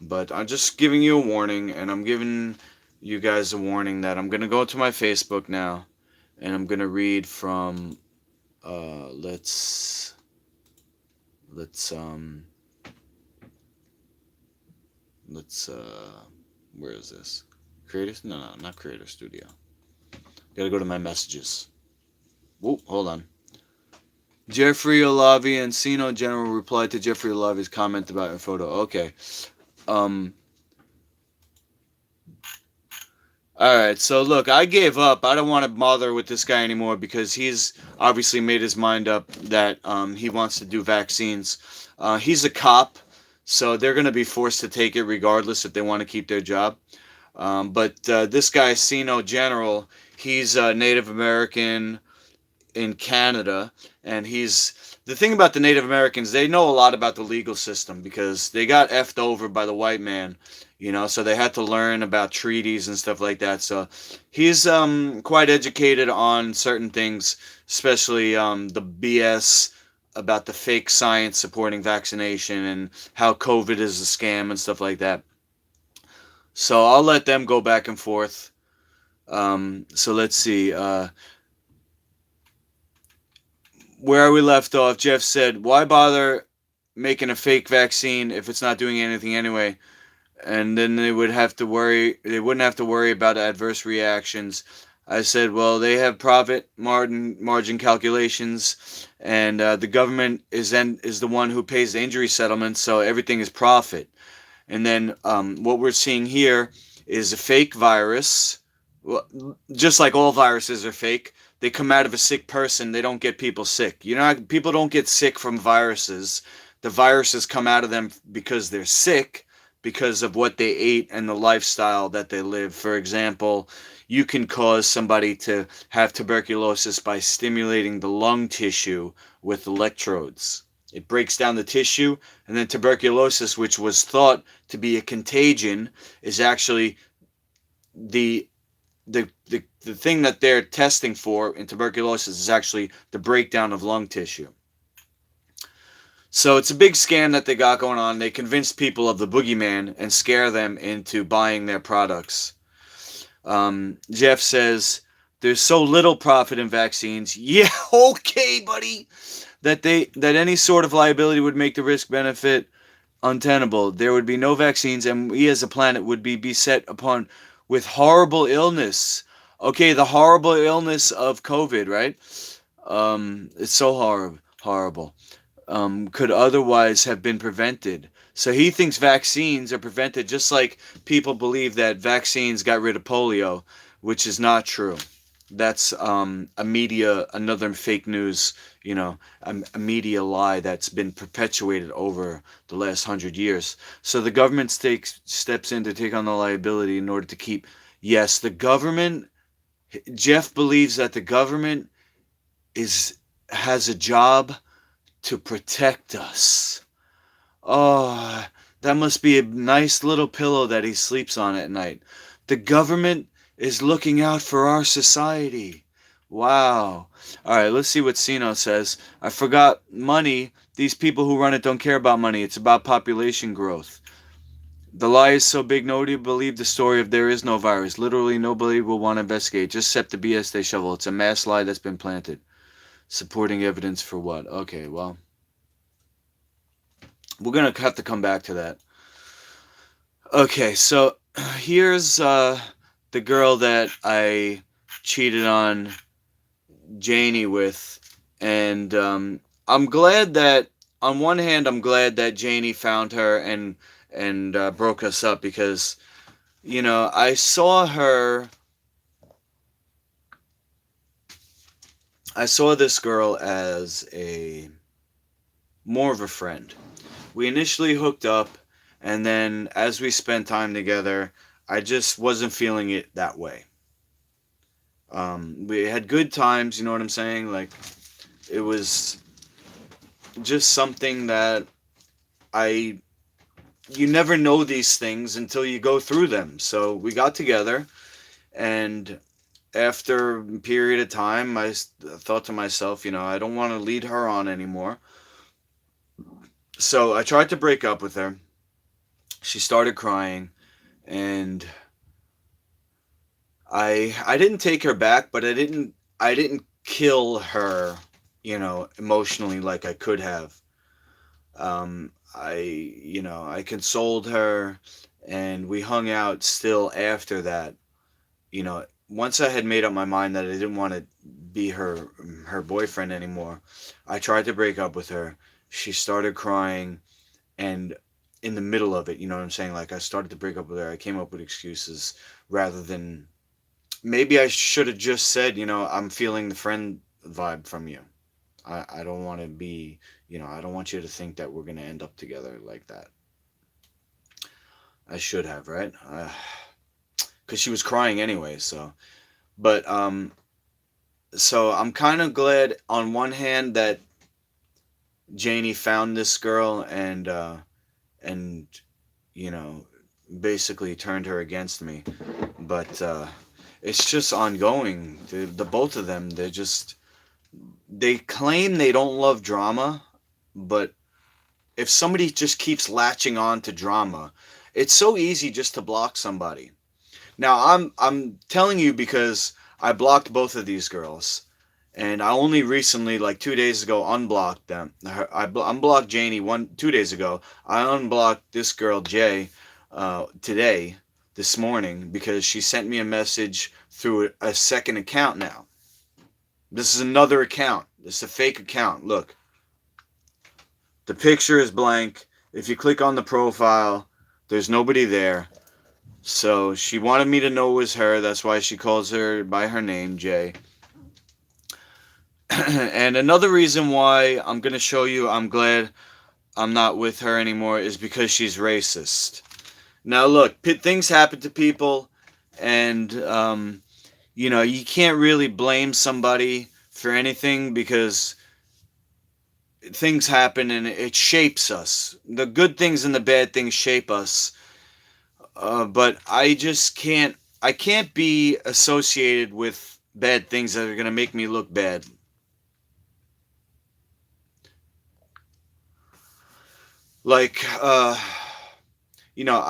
Speaker 1: But I'm just giving you a warning, and I'm giving you guys a warning that I'm going to go to my Facebook now, and I'm going to read from, where is this? Creator? No, not Creator Studio. Gotta go to my messages. Whoa, hold on. Jeffrey Olavi and Encino General replied to Jeffrey Olavi's comment about your photo. Okay. Alright, so look, I gave up. I don't want to bother with this guy anymore, because he's obviously made his mind up that he wants to do vaccines. He's a cop, so they're going to be forced to take it regardless if they want to keep their job. But this guy, Encino General, he's Native American in Canada, and the thing about the Native Americans, they know a lot about the legal system, because they got effed over by the white man, so they had to learn about treaties and stuff like that. So he's quite educated on certain things, especially the BS about the fake science supporting vaccination and how COVID is a scam and stuff like that. So I'll let them go back and forth. So let's see. Where we left off, Jeff said, why bother making a fake vaccine if it's not doing anything anyway? And then they wouldn't have to worry about adverse reactions. I said, well, they have profit margin calculations, and the government is the one who pays the injury settlements, so everything is profit. And then what we're seeing here is a fake virus. Well, just like all viruses are fake, they come out of a sick person. They don't get people sick. People don't get sick from viruses. The viruses come out of them because they're sick, because of what they ate and the lifestyle that they live. For example, you can cause somebody to have tuberculosis by stimulating the lung tissue with electrodes. It breaks down the tissue, and then tuberculosis, which was thought to be a contagion, is actually the the thing that they're testing for in tuberculosis is actually the breakdown of lung tissue. So it's a big scam that they got going on. They convinced people of the boogeyman and scare them into buying their products. Jeff says there's so little profit in vaccines. Yeah, okay, buddy. That any sort of liability would make the risk benefit untenable. There would be no vaccines, and we as a planet would be beset upon with horrible illness. Okay, the horrible illness of COVID, right? It's so horrible. Could otherwise have been prevented. So he thinks vaccines are prevented, just like people believe that vaccines got rid of polio, which is not true. That's another fake news, a media lie that's been perpetuated over the last 100 years. So the government takes steps in to take on the liability in order to keep. Yes, the government. Jeff believes that the government has a job to protect us. Oh, that must be a nice little pillow that he sleeps on at night. The government is looking out for our society. Wow. All right, let's see what Sino says. I forgot money. These people who run it don't care about money. It's about population growth. The lie is so big, nobody will believe the story of there is no virus. Literally, nobody will want to investigate. Just accept the BS they shovel. It's a mass lie that's been planted. Supporting evidence for what? Okay, well, we're going to have to come back to that. Okay, so here's the girl that I cheated on Janie with. And I'm glad that, on one hand, I'm glad that Janie found her and broke us up because, I saw this girl as more of a friend. We initially hooked up, and then as we spent time together, I just wasn't feeling it that way. We had good times, you know what I'm saying? Like, it was just something that you never know these things until you go through them. So we got together, and after a period of time, I thought to myself, I don't want to lead her on anymore. So I tried to break up with her. She started crying, and I didn't take her back, but I didn't kill her, emotionally like I could have. I consoled her, and we hung out still after that. Once I had made up my mind that I didn't want to be her boyfriend anymore, I tried to break up with her. She started crying, and in the middle of it, you know what I'm saying? Like, I started to break up with her. I came up with excuses rather than, maybe I should have just said, I'm feeling the friend vibe from you. I don't want to be, I don't want you to think that we're going to end up together like that. I should have, right? Because she was crying anyway, so. But, so I'm kind of glad on one hand that Janie found this girl and basically turned her against me. But it's just ongoing. The both of them, they claim they don't love drama, but if somebody just keeps latching on to drama, it's so easy just to block somebody. Now, I'm telling you because I blocked both of these girls, and I only recently, like 2 days ago, unblocked them. I unblocked Janie 2 days ago. I unblocked this girl Jay this morning, because she sent me a message through a second account now. This is another account. This is a fake account. Look. The picture is blank. If you click on the profile, there's nobody there. So she wanted me to know it was her. That's why she calls her by her name, Jay. And another reason why I'm going to show you I'm glad I'm not with her anymore is because she's racist. Now look, things happen to people, and you can't really blame somebody for anything because things happen and it shapes us. The good things and the bad things shape us. But I just can't I can't be associated with bad things that are going to make me look bad. Like, I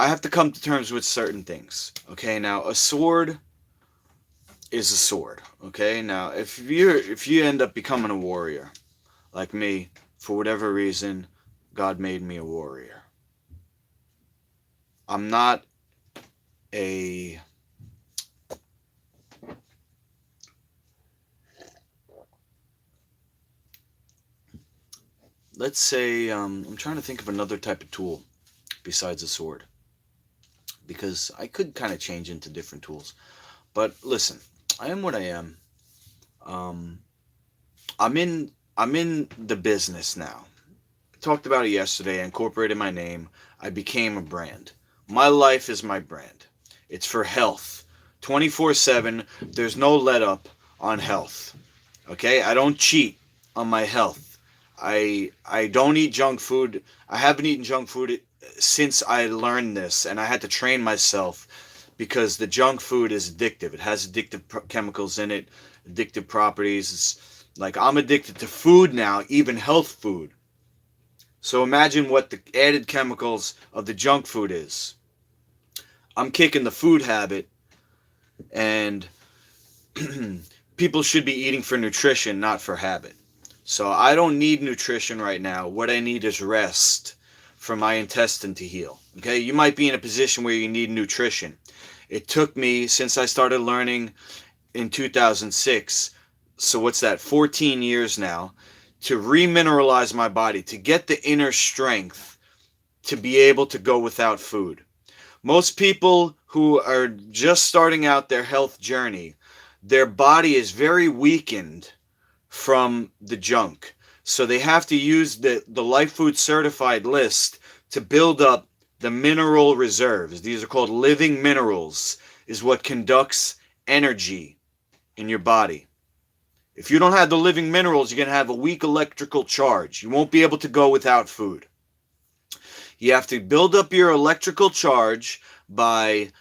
Speaker 1: have to come to terms with certain things. Okay, now a sword is a sword. Okay, now if you end up becoming a warrior, like me, for whatever reason, God made me a warrior. I'm not a let's say I'm trying to think of another type of tool besides a sword, because I could kind of change into different tools. But listen, I am what I am. Um, I'm in the business now. I talked about it yesterday. I incorporated my name. I became a brand. My life is my brand. It's for health. 24/7. There's no let up on health. Okay? I don't cheat on my health. I don't eat junk food. I haven't eaten junk food since I learned this, and I had to train myself because the junk food is addictive. It has addictive chemicals in it, addictive properties. It's like I'm addicted to food now, even health food. So imagine what the added chemicals of the junk food is. I'm kicking the food habit, and people should be eating for nutrition, not for habit. So I don't need nutrition right now. What I need is rest for my intestine to heal. Okay, you might be in a position where you need nutrition. It took me, since I started learning in 2006, so what's that, 14 years now, to remineralize my body, to get the inner strength to be able to go without food. Most people who are just starting out their health journey, their body is very weakened from the junk. So they have to use the Life Food Certified list to build up the mineral reserves. These are called living minerals, is what conducts energy in your body. If you don't have the living minerals, you're going to have a weak electrical charge. You won't be able to go without food. You have to build up your electrical charge by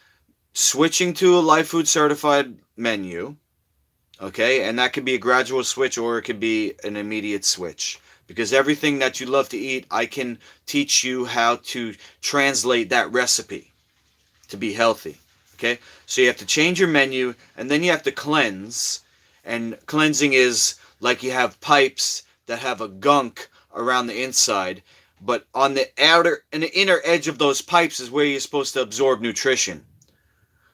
Speaker 1: switching to a Life Food Certified menu. Okay, and that could be a gradual switch or it could be an immediate switch. Because everything that you love to eat, I can teach you how to translate that recipe to be healthy. Okay, so you have to change your menu, and then you have to cleanse. And cleansing is like you have pipes that have a gunk around the inside, but on the outer and the inner edge of those pipes is where you're supposed to absorb nutrition.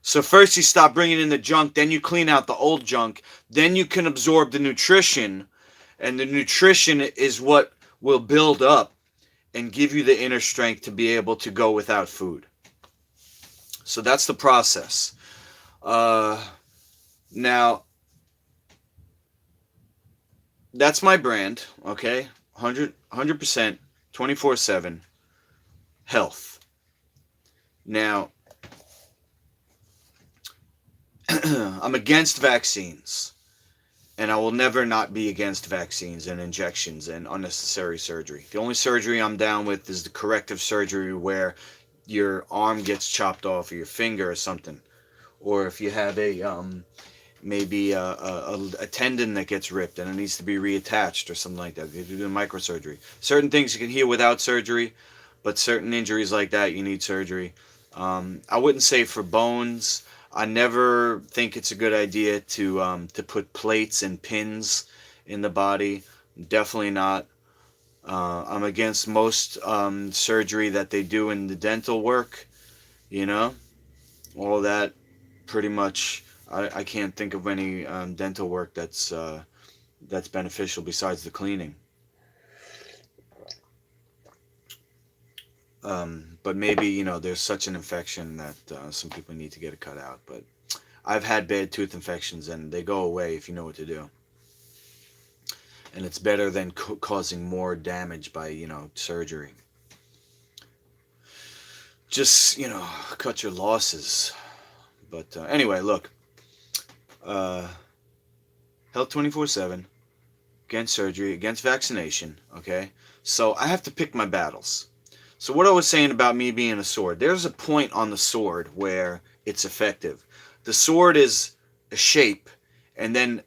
Speaker 1: So first you stop bringing in the junk, then you clean out the old junk, then you can absorb the nutrition, and the nutrition is what will build up and give you the inner strength to be able to go without food. So that's the process. Now, that's my brand, okay? 100%, 24/7, health. Now, I'm against vaccines, and I will never not be against vaccines and injections and unnecessary surgery. The only surgery I'm down with is the corrective surgery where your arm gets chopped off or your finger or something, or if you have maybe a tendon that gets ripped and it needs to be reattached or something like that. You do microsurgery. Certain things you can heal without surgery, but certain injuries like that you need surgery. I wouldn't say for bones. I never think it's a good idea to put plates and pins in the body. Definitely not. I'm against most surgery that they do in the dental work. All that pretty much. I can't think of any dental work that's beneficial besides the cleaning. But maybe, there's such an infection that some people need to get it cut out. But I've had bad tooth infections, and they go away if you know what to do. And it's better than causing more damage by, surgery. Just, cut your losses. But anyway, look. Health 24/7. Against surgery, against vaccination, okay? So I have to pick my battles. So what I was saying about me being a sword, there's a point on the sword where it's effective. The sword is a shape, and then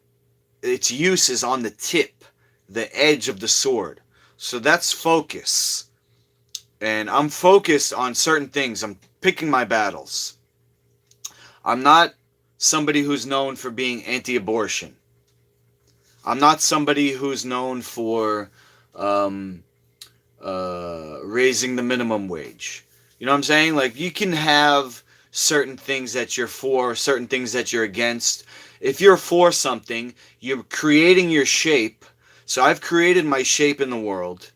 Speaker 1: its use is on the tip, the edge of the sword. So that's focus. And I'm focused on certain things. I'm picking my battles. I'm not somebody who's known for being anti-abortion. I'm not somebody who's known for raising the minimum wage. You know what I'm saying? Like, you can have certain things that you're for, certain things that you're against. If you're for something, you're creating your shape. So I've created my shape in the world,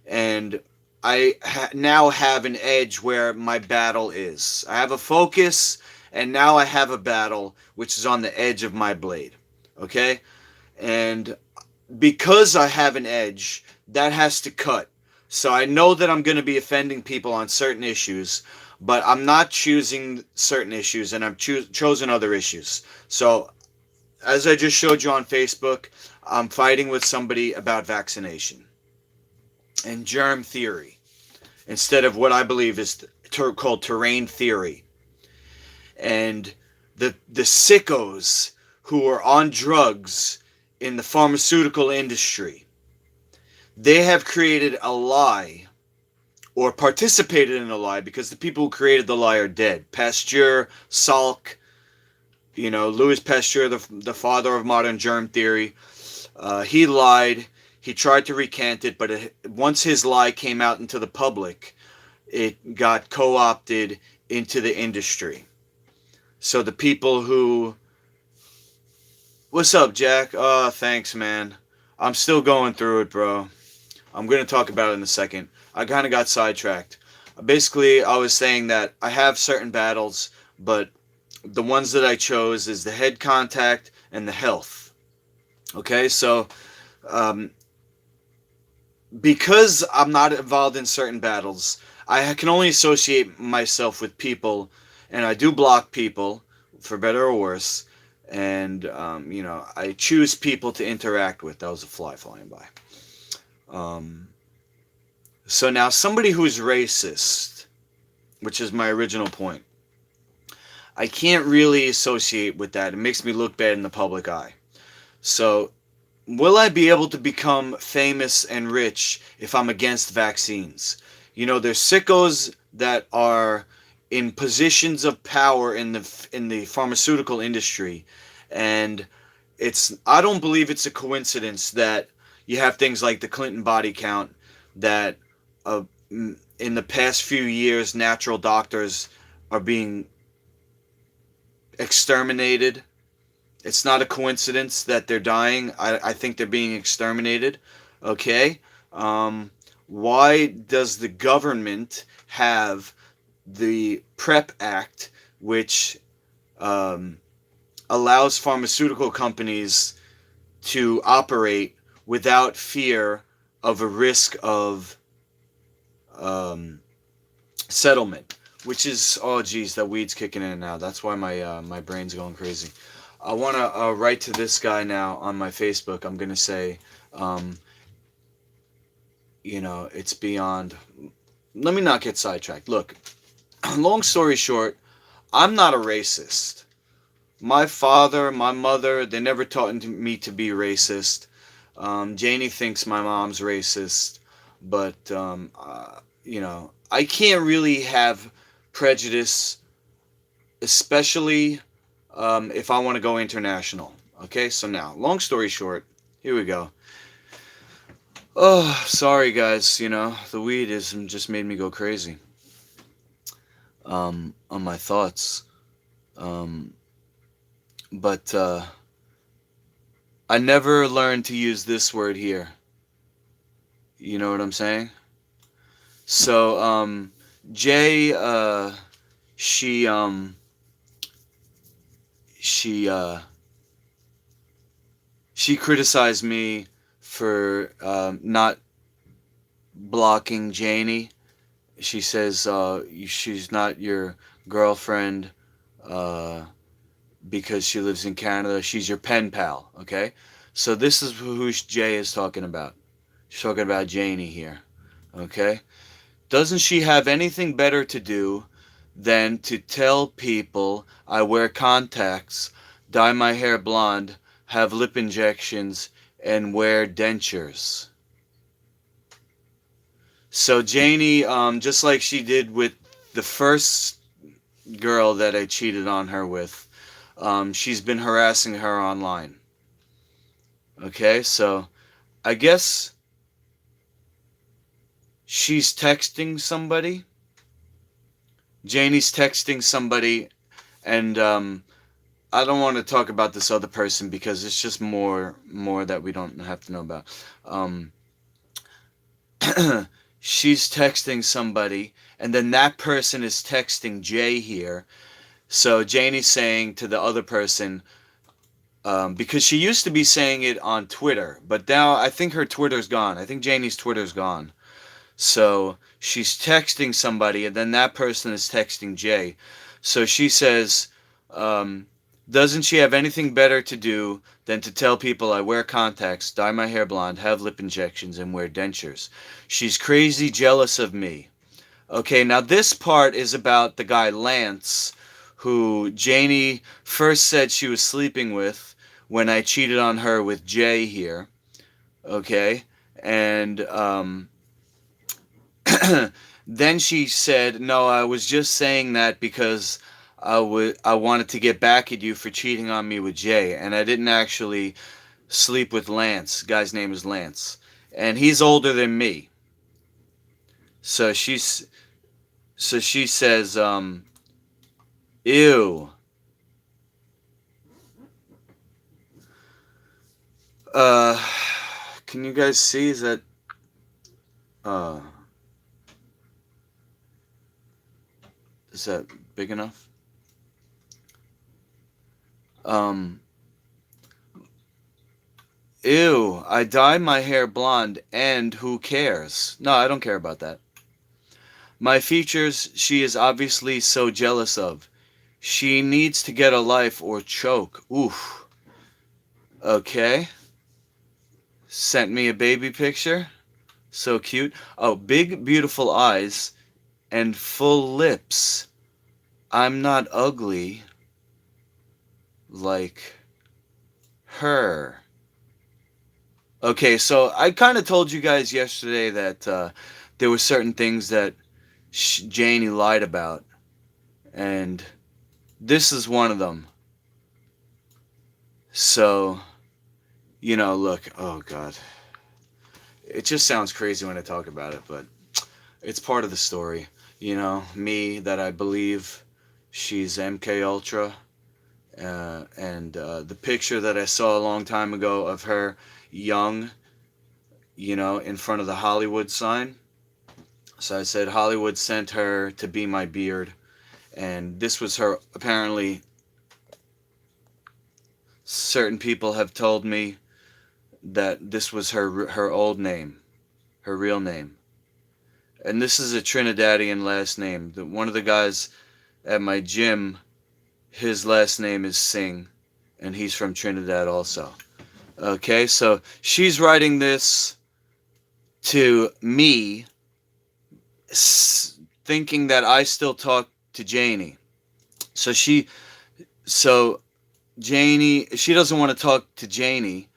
Speaker 1: and I now have an edge where my battle is. I have a focus, and now I have a battle which is on the edge of my blade. Okay? And because I have an edge, that has to cut. So I know that I'm going to be offending people on certain issues, but I'm not choosing certain issues, and I've chosen other issues. So as I just showed you on Facebook, I'm fighting with somebody about vaccination and germ theory instead of what I believe is called terrain theory. And the sickos who are on drugs in the pharmaceutical industry, they have created a lie, or participated in a lie, because the people who created the lie are dead. Pasteur, Salk, Louis Pasteur, the father of modern germ theory, he lied. He tried to recant it, but once his lie came out into the public, it got co-opted into the industry. So the people who... What's up, Jack? Oh, thanks, man. I'm still going through it, bro. I'm going to talk about it in a second. I kind of got sidetracked. Basically, I was saying that I have certain battles, but the ones that I chose is the head contact and the health. Okay, so because I'm not involved in certain battles, I can only associate myself with people, and I do block people, for better or worse, and, I choose people to interact with. That was a fly flying by. So now somebody who's racist, which is my original point, I can't really associate with that. It makes me look bad in the public eye. So will I be able to become famous and rich if I'm against vaccines? There's sickos that are in positions of power in the pharmaceutical industry, and I don't believe it's a coincidence that you have things like the Clinton body count, that in the past few years natural doctors are being exterminated. It's not a coincidence that they're dying. I think they're being exterminated. Okay? Why does the government have the PrEP Act, which allows pharmaceutical companies to operate without fear of a risk of settlement? Which is, oh geez, that weed's kicking in now. That's why my brain's going crazy. I want to write to this guy now on my Facebook. I'm going to say, it's beyond... Let me not get sidetracked. Look, long story short, I'm not a racist. My father, my mother, they never taught me to be racist. Janie thinks my mom's racist. But, I can't really have prejudice, especially if I want to go international. Okay, so now, long story short, here we go. Oh, sorry guys, the weed just made me go crazy on my thoughts. But I never learned to use this word here. You know what I'm saying? So, Jay, she criticized me for not blocking Janie. She says she's not your girlfriend because she lives in Canada. She's your pen pal, okay? So this is who Jay is talking about. She's talking about Janie here, okay? Doesn't she have anything better to do than to tell people I wear contacts, dye my hair blonde, have lip injections, and wear dentures. So Janie, just like she did with the first girl that I cheated on her with, she's been harassing her online. Okay, so I guess she's texting somebody. Janie's texting somebody, and I don't want to talk about this other person because it's just more that we don't have to know about. She's texting somebody, and then that person is texting Jay here. So Janie's saying to the other person, because she used to be saying it on Twitter, but now I think her Twitter's gone. I think Janie's Twitter's gone. So she's texting somebody, and then that person is texting Jay. So she says, doesn't she have anything better to do than to tell people I wear contacts, dye my hair blonde, have lip injections, and wear dentures? She's crazy jealous of me. Okay, now this part is about the guy Lance, who Janie first said she was sleeping with when I cheated on her with Jay here. Okay, and then she said, no, I was just saying that because I wanted to get back at you for cheating on me with Jay, and I didn't actually sleep with Lance. The guy's name is Lance, and he's older than me. So she says, ew. Can you guys see? Is that big enough? Ew, I dye my hair blonde, and who cares? No, I don't care about that. My features, she is obviously so jealous of. She needs to get a life or choke. Oof. Okay. Sent me a baby picture. So cute. Oh, big, beautiful eyes and full lips. I'm not ugly like her. Okay, so I kind of told you guys yesterday that there were certain things that Janie lied about, and this is one of them. So, look, oh God. It just sounds crazy when I talk about it, but it's part of the story. Me, that I believe she's MK Ultra, and the picture that I saw a long time ago of her young, in front of the Hollywood sign. So I said Hollywood sent her to be my beard, and this was her. Apparently, certain people have told me that this was her old name, her real name. And this is a Trinidadian last name. One of the guys at my gym, his last name is Singh, and he's from Trinidad also. Okay, so she's writing this to me, thinking that I still talk to Janie. So Janie, she doesn't want to talk to Janie,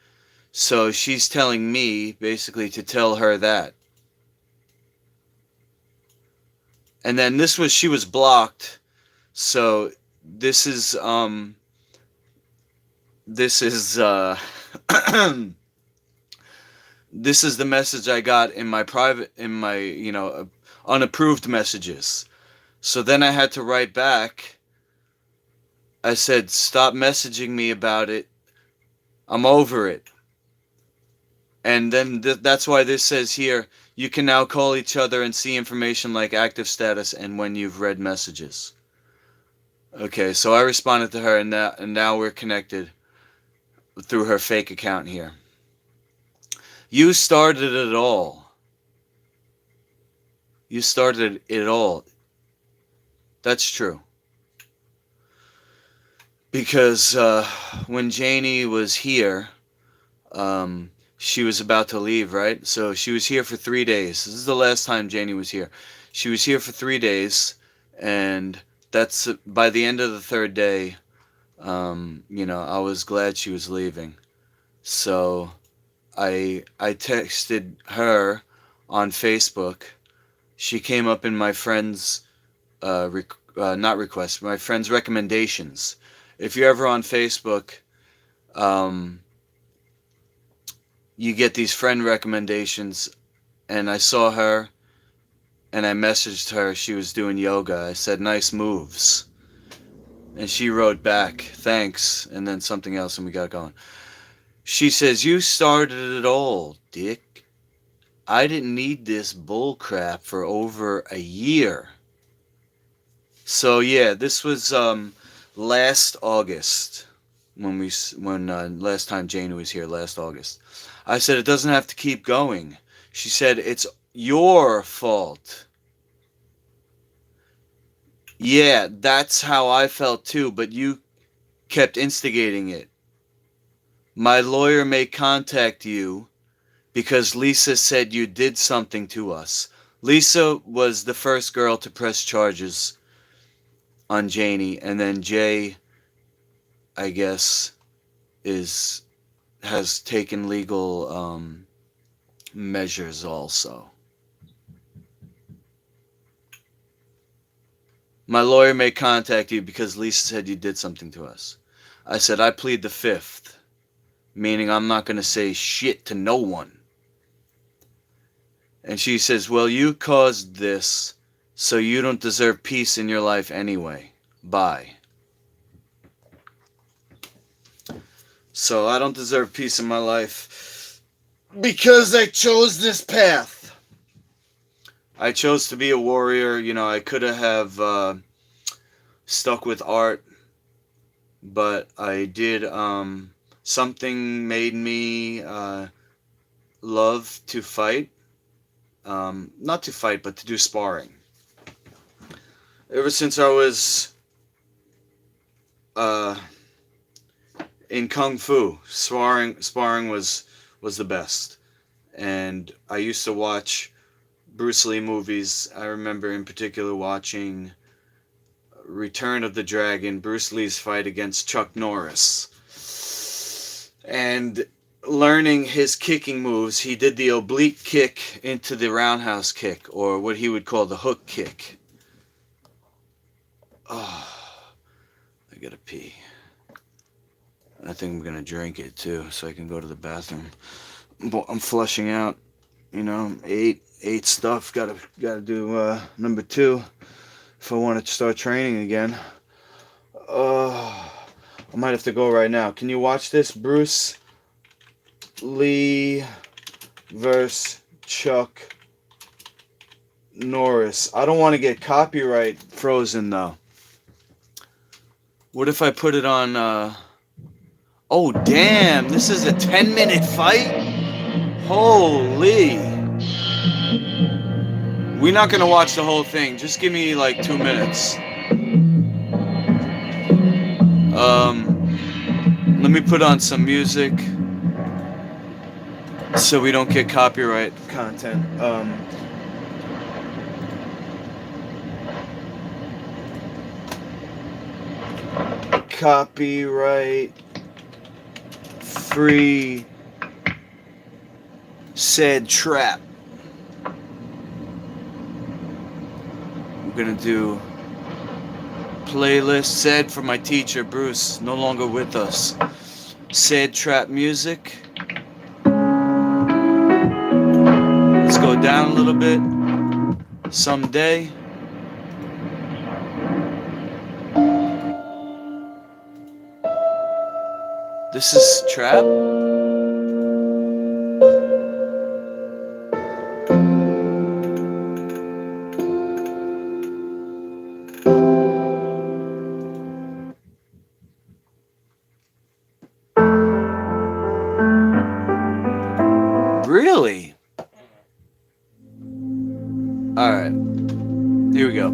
Speaker 1: so she's telling me basically to tell her that. And then she was blocked. So this is this is the message I got in my unapproved messages. So then I had to write back. I said, stop messaging me about it. I'm over it. And then that's why this says here, you can now call each other and see information like active status and when you've read messages. Okay, so I responded to her, and now we're connected through her fake account here. You started it all. You started it all. That's true. Because when Janie was here, she was about to leave, right? So she was here for 3 days. This is the last time Janie was here. She was here for 3 days, and that's by the end of the third day, I was glad she was leaving. So I texted her on Facebook. She came up in my friend's not request, my friend's recommendations. If you're ever on Facebook, you get these friend recommendations, and I saw her, and I messaged her. She was doing yoga. I said, "Nice moves," and she wrote back, "Thanks," and then something else, and we got going. She says, "You started it all, Dick. I didn't need this bull crap for over a year." So yeah, this was last August when last time Jane was here, last August. I said, "It doesn't have to keep going." She said, "It's your fault." Yeah, that's how I felt too, but you kept instigating it. My lawyer may contact you because Lisa said you did something to us. Lisa was the first girl to press charges on Janie, and then Jay, I guess, has taken legal measures also. My lawyer may contact you because Lisa said you did something to us. I said, I plead the fifth, meaning I'm not going to say shit to no one. And she says, well, you caused this, so you don't deserve peace in your life anyway. Bye. So I don't deserve peace in my life because I chose this path. I chose to be a warrior. I could have stuck with art, but I did. Something made me love to fight. Not to fight, but to do sparring. Ever since I was in Kung Fu, sparring was the best. And I used to watch Bruce Lee movies. I remember in particular watching Return of the Dragon, Bruce Lee's fight against Chuck Norris. And learning his kicking moves, he did the oblique kick into the roundhouse kick, or what he would call the hook kick. Oh, I gotta pee. I think I'm gonna drink it too, so I can go to the bathroom. I'm flushing out, ate stuff. Gotta do number 2 if I want to start training again. I might have to go right now. Can you watch this? Bruce Lee versus Chuck Norris. I don't want to get copyright frozen though. What if I put it on oh damn, this is a 10-minute fight? Holy. We're not gonna watch the whole thing. Just give me like 2 minutes. Let me put on some music so we don't get copyright content. Copyright free said trap. We're gonna do playlist said for my teacher Bruce, no longer with us. Said trap music. Let's go down a little bit. Someday. This is trap. Really? Alright. Here we go.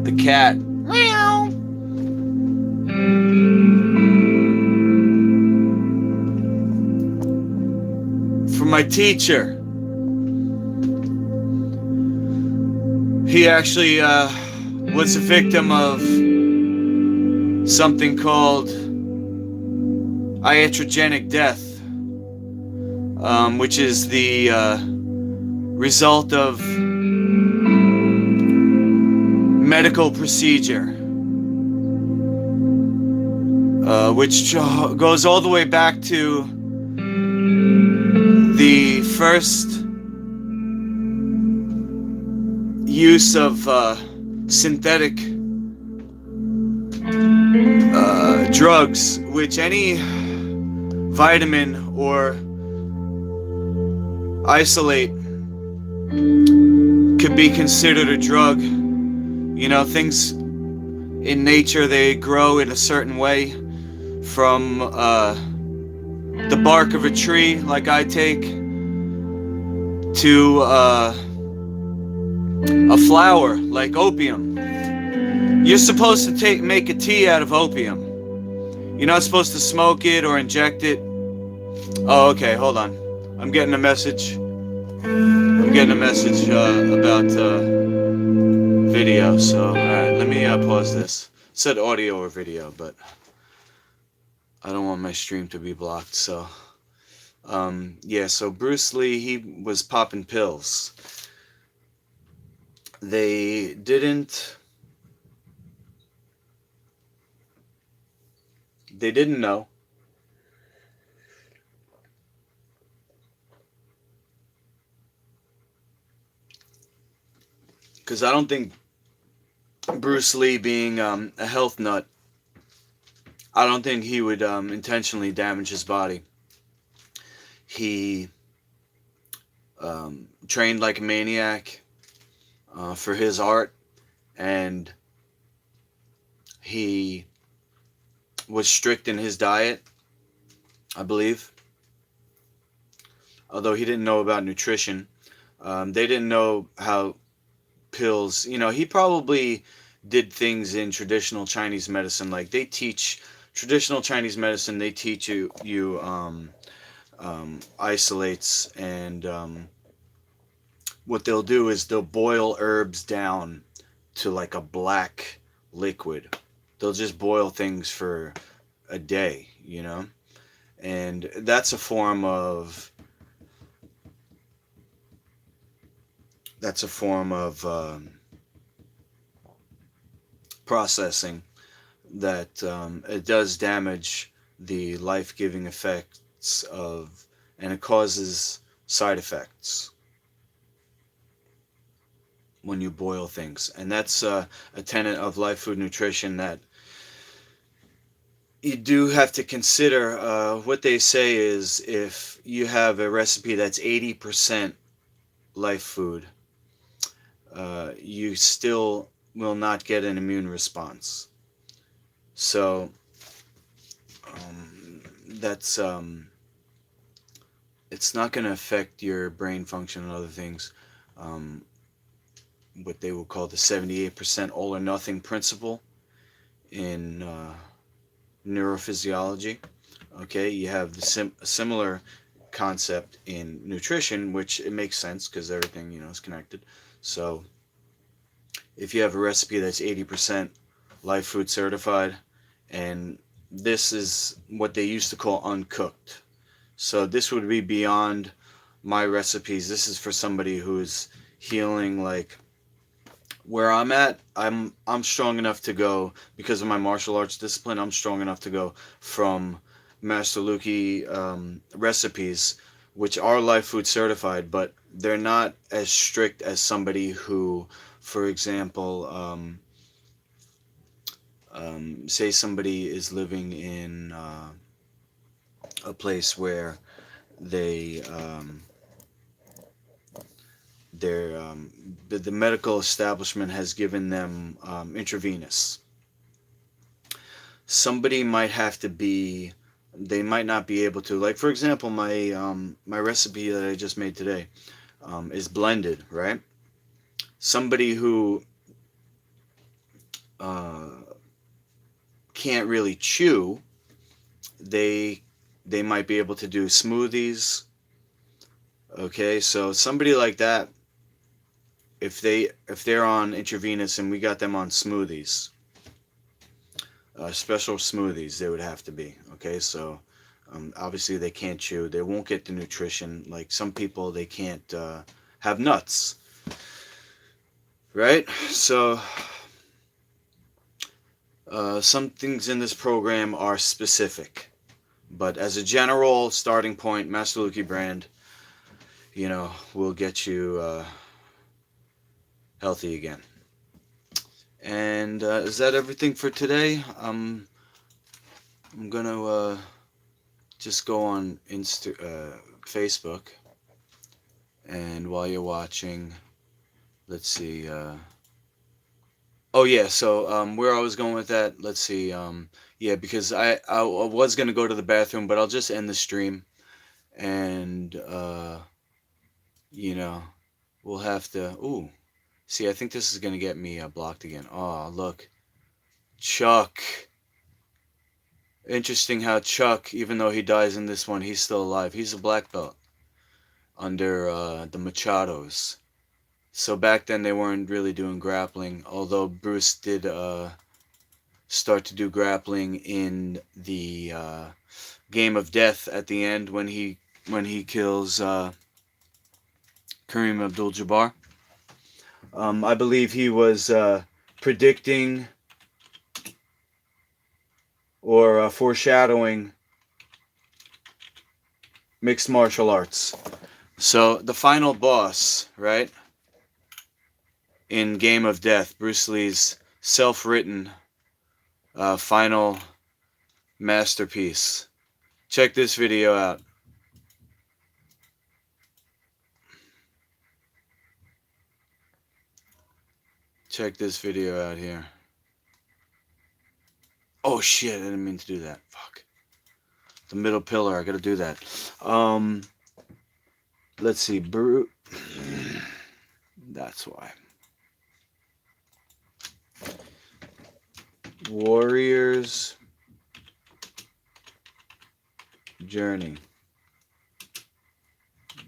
Speaker 1: The cat. Meow. For my teacher. He actually was a victim of something called iatrogenic death, which is the result of medical procedure, which goes all the way back to the first use of synthetic drugs, which any vitamin or isolate could be considered a drug. You know, things in nature, they grow in a certain way, from the bark of a tree, like I take, to a flower like opium. You're supposed to make a tea out of opium. You're not supposed to smoke it or inject it. Oh, okay, hold on. I'm getting a message. About video. So, alright, let me pause this. It said audio or video, but I don't want my stream to be blocked. So, yeah, so Bruce Lee, he was popping pills. They didn't know. Because I don't think Bruce Lee, being a health nut, I don't think he would intentionally damage his body. He trained like a maniac for his art, and he was strict in his diet, I believe. Although he didn't know about nutrition. They didn't know how pills, you know, he probably did things in traditional Chinese medicine. Like they teach traditional Chinese medicine, they teach you isolates, and what they'll do is they'll boil herbs down to like a black liquid. They'll just boil things for a day, you know, and that's a form of processing that it does damage the life-giving effects of, and it causes side effects when you boil things. And that's a tenet of life food nutrition that you do have to consider. What they say is, if you have a recipe that's 80% life food, you still will not get an immune response. So that's it's not going to affect your brain function and other things. What they will call the 78% all or nothing principle in neurophysiology. Okay, you have the similar concept in nutrition, which it makes sense because everything, you know, is connected. So if you have a recipe that's 80% life food certified, and this is what they used to call uncooked. So this would be beyond my recipes. This is for somebody who's healing. Like where I'm at, I'm strong enough to go, because of my martial arts discipline, I'm strong enough to go from Master Luki recipes, which are life food certified, but they're not as strict as somebody who, for example, say somebody is living in a place where they the medical establishment has given them intravenous. Somebody might have to be, they might not be able to, like for example, my recipe that I just made today is blended, right? Somebody who can't really chew, they might be able to do smoothies. Okay, so somebody like that, if they're on intravenous and we got them on smoothies, special smoothies, they would have to be. Okay, so obviously they can't chew. They won't get the nutrition. Like some people, they can't have nuts. Right? So some things in this program are specific. But as a general starting point, Master Luki brand, will get you healthy again. And is that everything for today? I'm gonna just go on Facebook, and while you're watching, let's see. Oh yeah, so where I was going with that, let's see. Yeah, because I was gonna go to the bathroom, but I'll just end the stream, and we'll have to. Ooh, see, I think this is gonna get me blocked again. Oh, look, Chuck. Interesting how Chuck, even though he dies in this one, he's still alive. He's a black belt under the Machados. So back then they weren't really doing grappling, although Bruce did start to do grappling in the Game of Death at the end when he kills Kareem Abdul-Jabbar. I believe he was predicting or foreshadowing mixed martial arts. So the final boss, right? In Game of Death, Bruce Lee's self-written final masterpiece. Check this video out. Check this video out here. Oh shit, I didn't mean to do that. Fuck. The middle pillar, I gotta do that. Let's see, that's why. Warrior's Journey.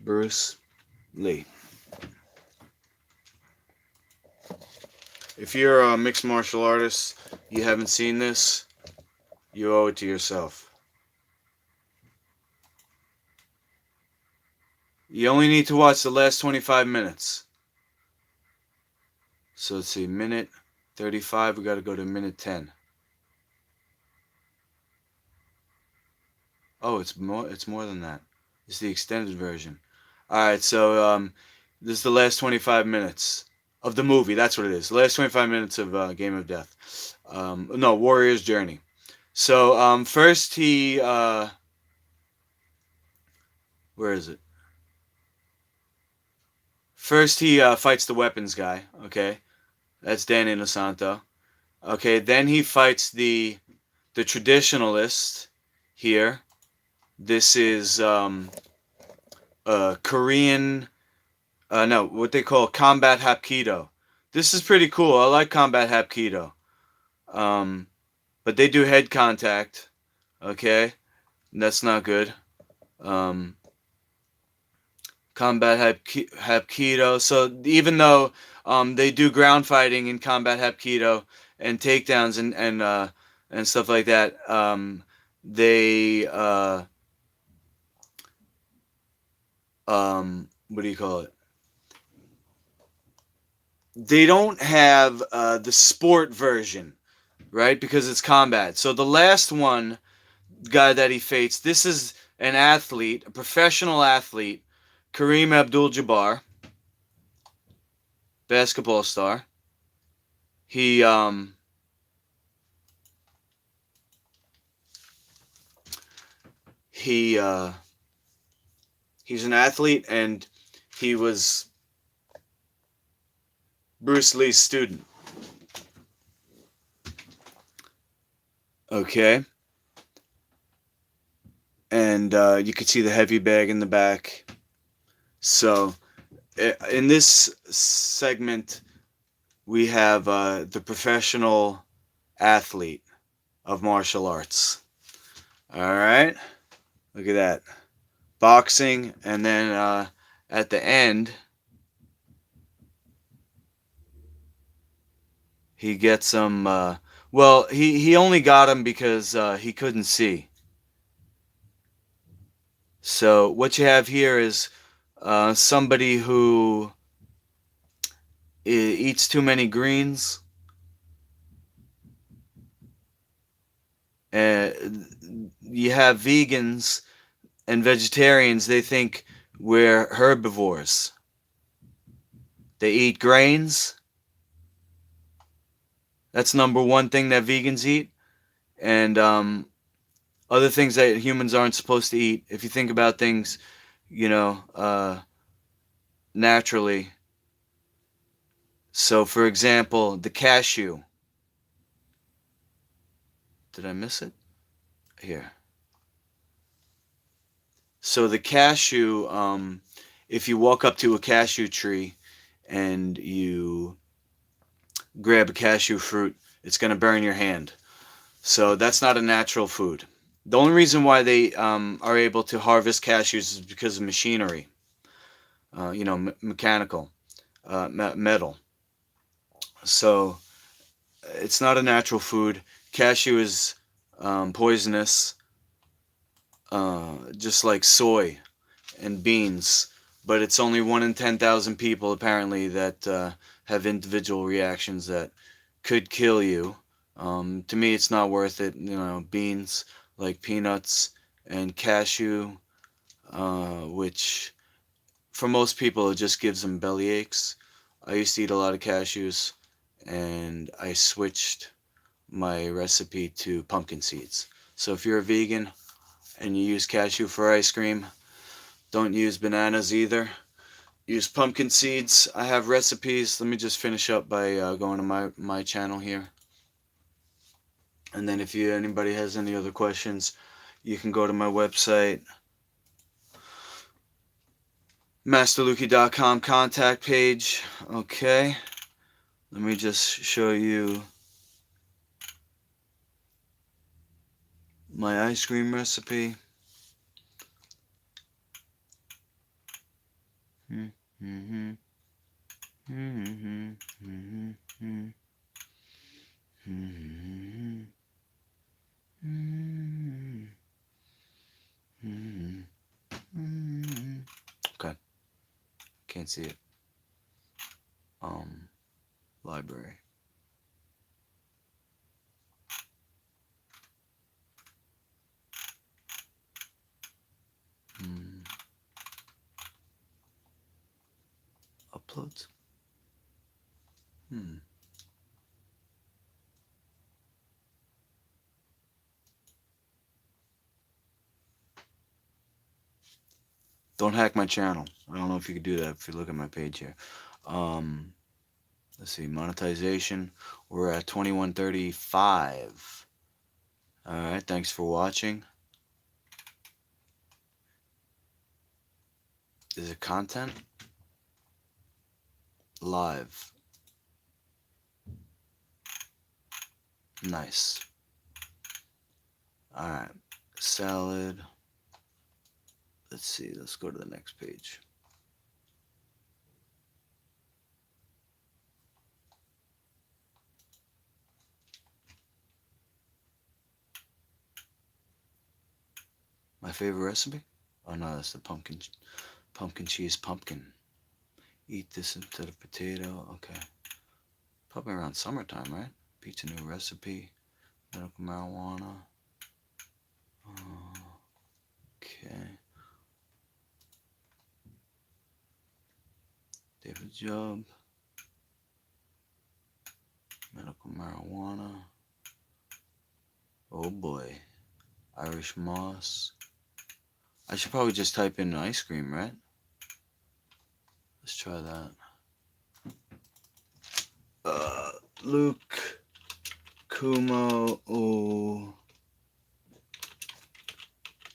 Speaker 1: Bruce Lee. If you're a mixed martial artist, you haven't seen this, you owe it to yourself. You only need to watch the last 25 minutes. So let's see, minute 35, we got to go to minute 10. Oh, it's more than that. It's the extended version. Alright, so this is the last 25 minutes of the movie. That's what it is. The last 25 minutes of Game of Death. No, Warrior's Journey. So first he where is it? First he fights the weapons guy, okay? That's Dan Inosanto. Okay, then he fights the traditionalist here. This is Korean no, what they call combat hapkido. This is pretty cool. I like combat hapkido. But they do head contact. Okay? That's not good. Combat hapkido. So even though they do ground fighting in combat hapkido and takedowns and stuff like that, they what do you call it? They don't have the sport version, right? Because it's combat. So the last one guy that he fights, this is an athlete, a professional athlete, Kareem Abdul-Jabbar, basketball star. He's an athlete, and he was Bruce Lee's student. Okay. And you can see the heavy bag in the back. So in this segment, we have the professional athlete of martial arts. All right. Look at that. Boxing, and then at the end, he gets them. Well, he only got them because he couldn't see. So what you have here is somebody who eats too many greens. You have vegans and vegetarians. They think we're herbivores. They eat grains. That's number one thing that vegans eat. And other things that humans aren't supposed to eat. If you think about things, naturally. So, for example, the cashew. Did I miss it? Here. So the cashew, if you walk up to a cashew tree and you grab a cashew fruit, it's going to burn your hand. So that's not a natural food. The only reason why they are able to harvest cashews is because of machinery, mechanical, metal. So it's not a natural food. Cashew is poisonous, just like soy and beans. But it's only 1 in 10,000 people apparently that have individual reactions that could kill you. To me, it's not worth it. Beans like peanuts and cashew, which for most people it just gives them belly aches. I used to eat a lot of cashews, and I switched my recipe to pumpkin seeds. So if you're a vegan and you use cashew for ice cream, don't use bananas either. Use pumpkin seeds. I have recipes. Let me just finish up by going to my channel here. And then if anybody has any other questions, you can go to my website, masterlukey.com contact page. Okay. Let me just show you my ice cream recipe. Okay. Can't see it. Library. Uploads. Don't hack my channel. I don't know if you could do that if you look at my page here. Let's see, monetization. We're at 2135. Alright, thanks for watching. Is it content? Live. Nice. Alright, salad. Let's see, let's go to the next page. My favorite recipe? Oh no, that's the pumpkin cheese pumpkin. Eat this instead of potato. Okay. Probably around summertime, right? Pizza new recipe. Medical marijuana. Okay. David Job. Medical marijuana. Oh boy. Irish moss. I should probably just type in ice cream, right? Let's try that. Luke Kumo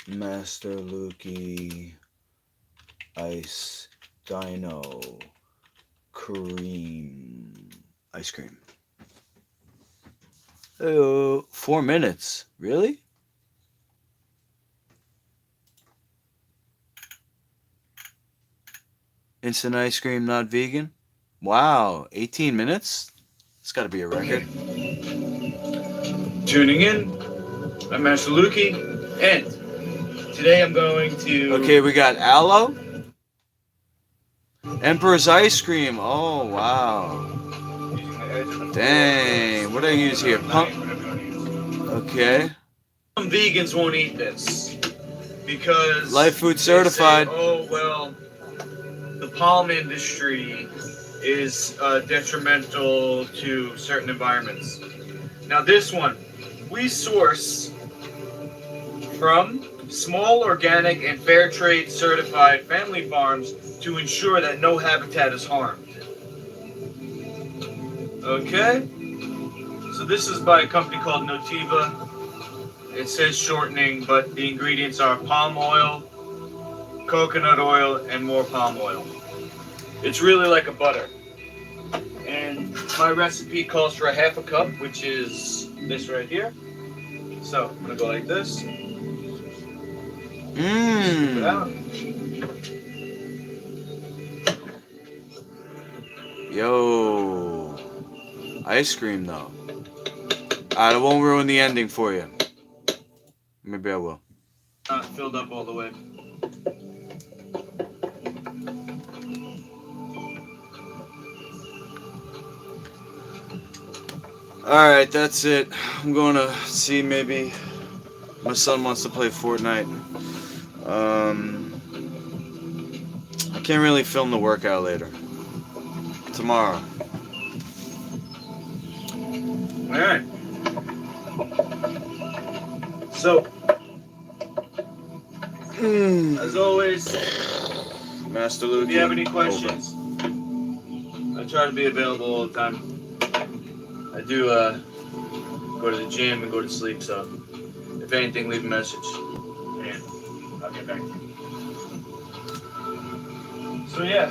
Speaker 1: Master Lukey Ice Dino Cream Ice Cream. 4 minutes. Really? Instant ice cream, not vegan? Wow, 18 minutes? It's got to be a record.
Speaker 5: Tuning in. I'm Master Lukey, and today I'm going to.
Speaker 1: Okay, we got Aloe. Emperor's Ice Cream. Oh, wow. Dang. What do I use here? Pump. Okay.
Speaker 5: Some vegans won't eat this because
Speaker 1: Life Food
Speaker 5: they
Speaker 1: Certified.
Speaker 5: say, oh well, the palm industry is detrimental to certain environments. Now this one, we source from small organic and fair trade certified family farms to ensure that no habitat is harmed. Okay? So this is by a company called Notiva. It says shortening, but the ingredients are palm oil, coconut oil, and more palm oil. It's really like a butter. And my recipe calls for a half a cup, which is this right here. So I'm gonna go like this. Put it
Speaker 1: Mmm.
Speaker 5: out.
Speaker 1: Yo. Ice cream, though. I won't ruin the ending for you. Maybe I will.
Speaker 5: Not filled up all the way.
Speaker 1: Alright, that's it. I'm going to see maybe my son wants to play Fortnite. I can't really film the workout later. Tomorrow.
Speaker 5: Alright. So, as always,
Speaker 1: Master Luke.
Speaker 5: if you have any questions, I try to be available all the time. I do go to the gym and go to sleep, so if anything, leave a message and I'll get back to you. So yeah,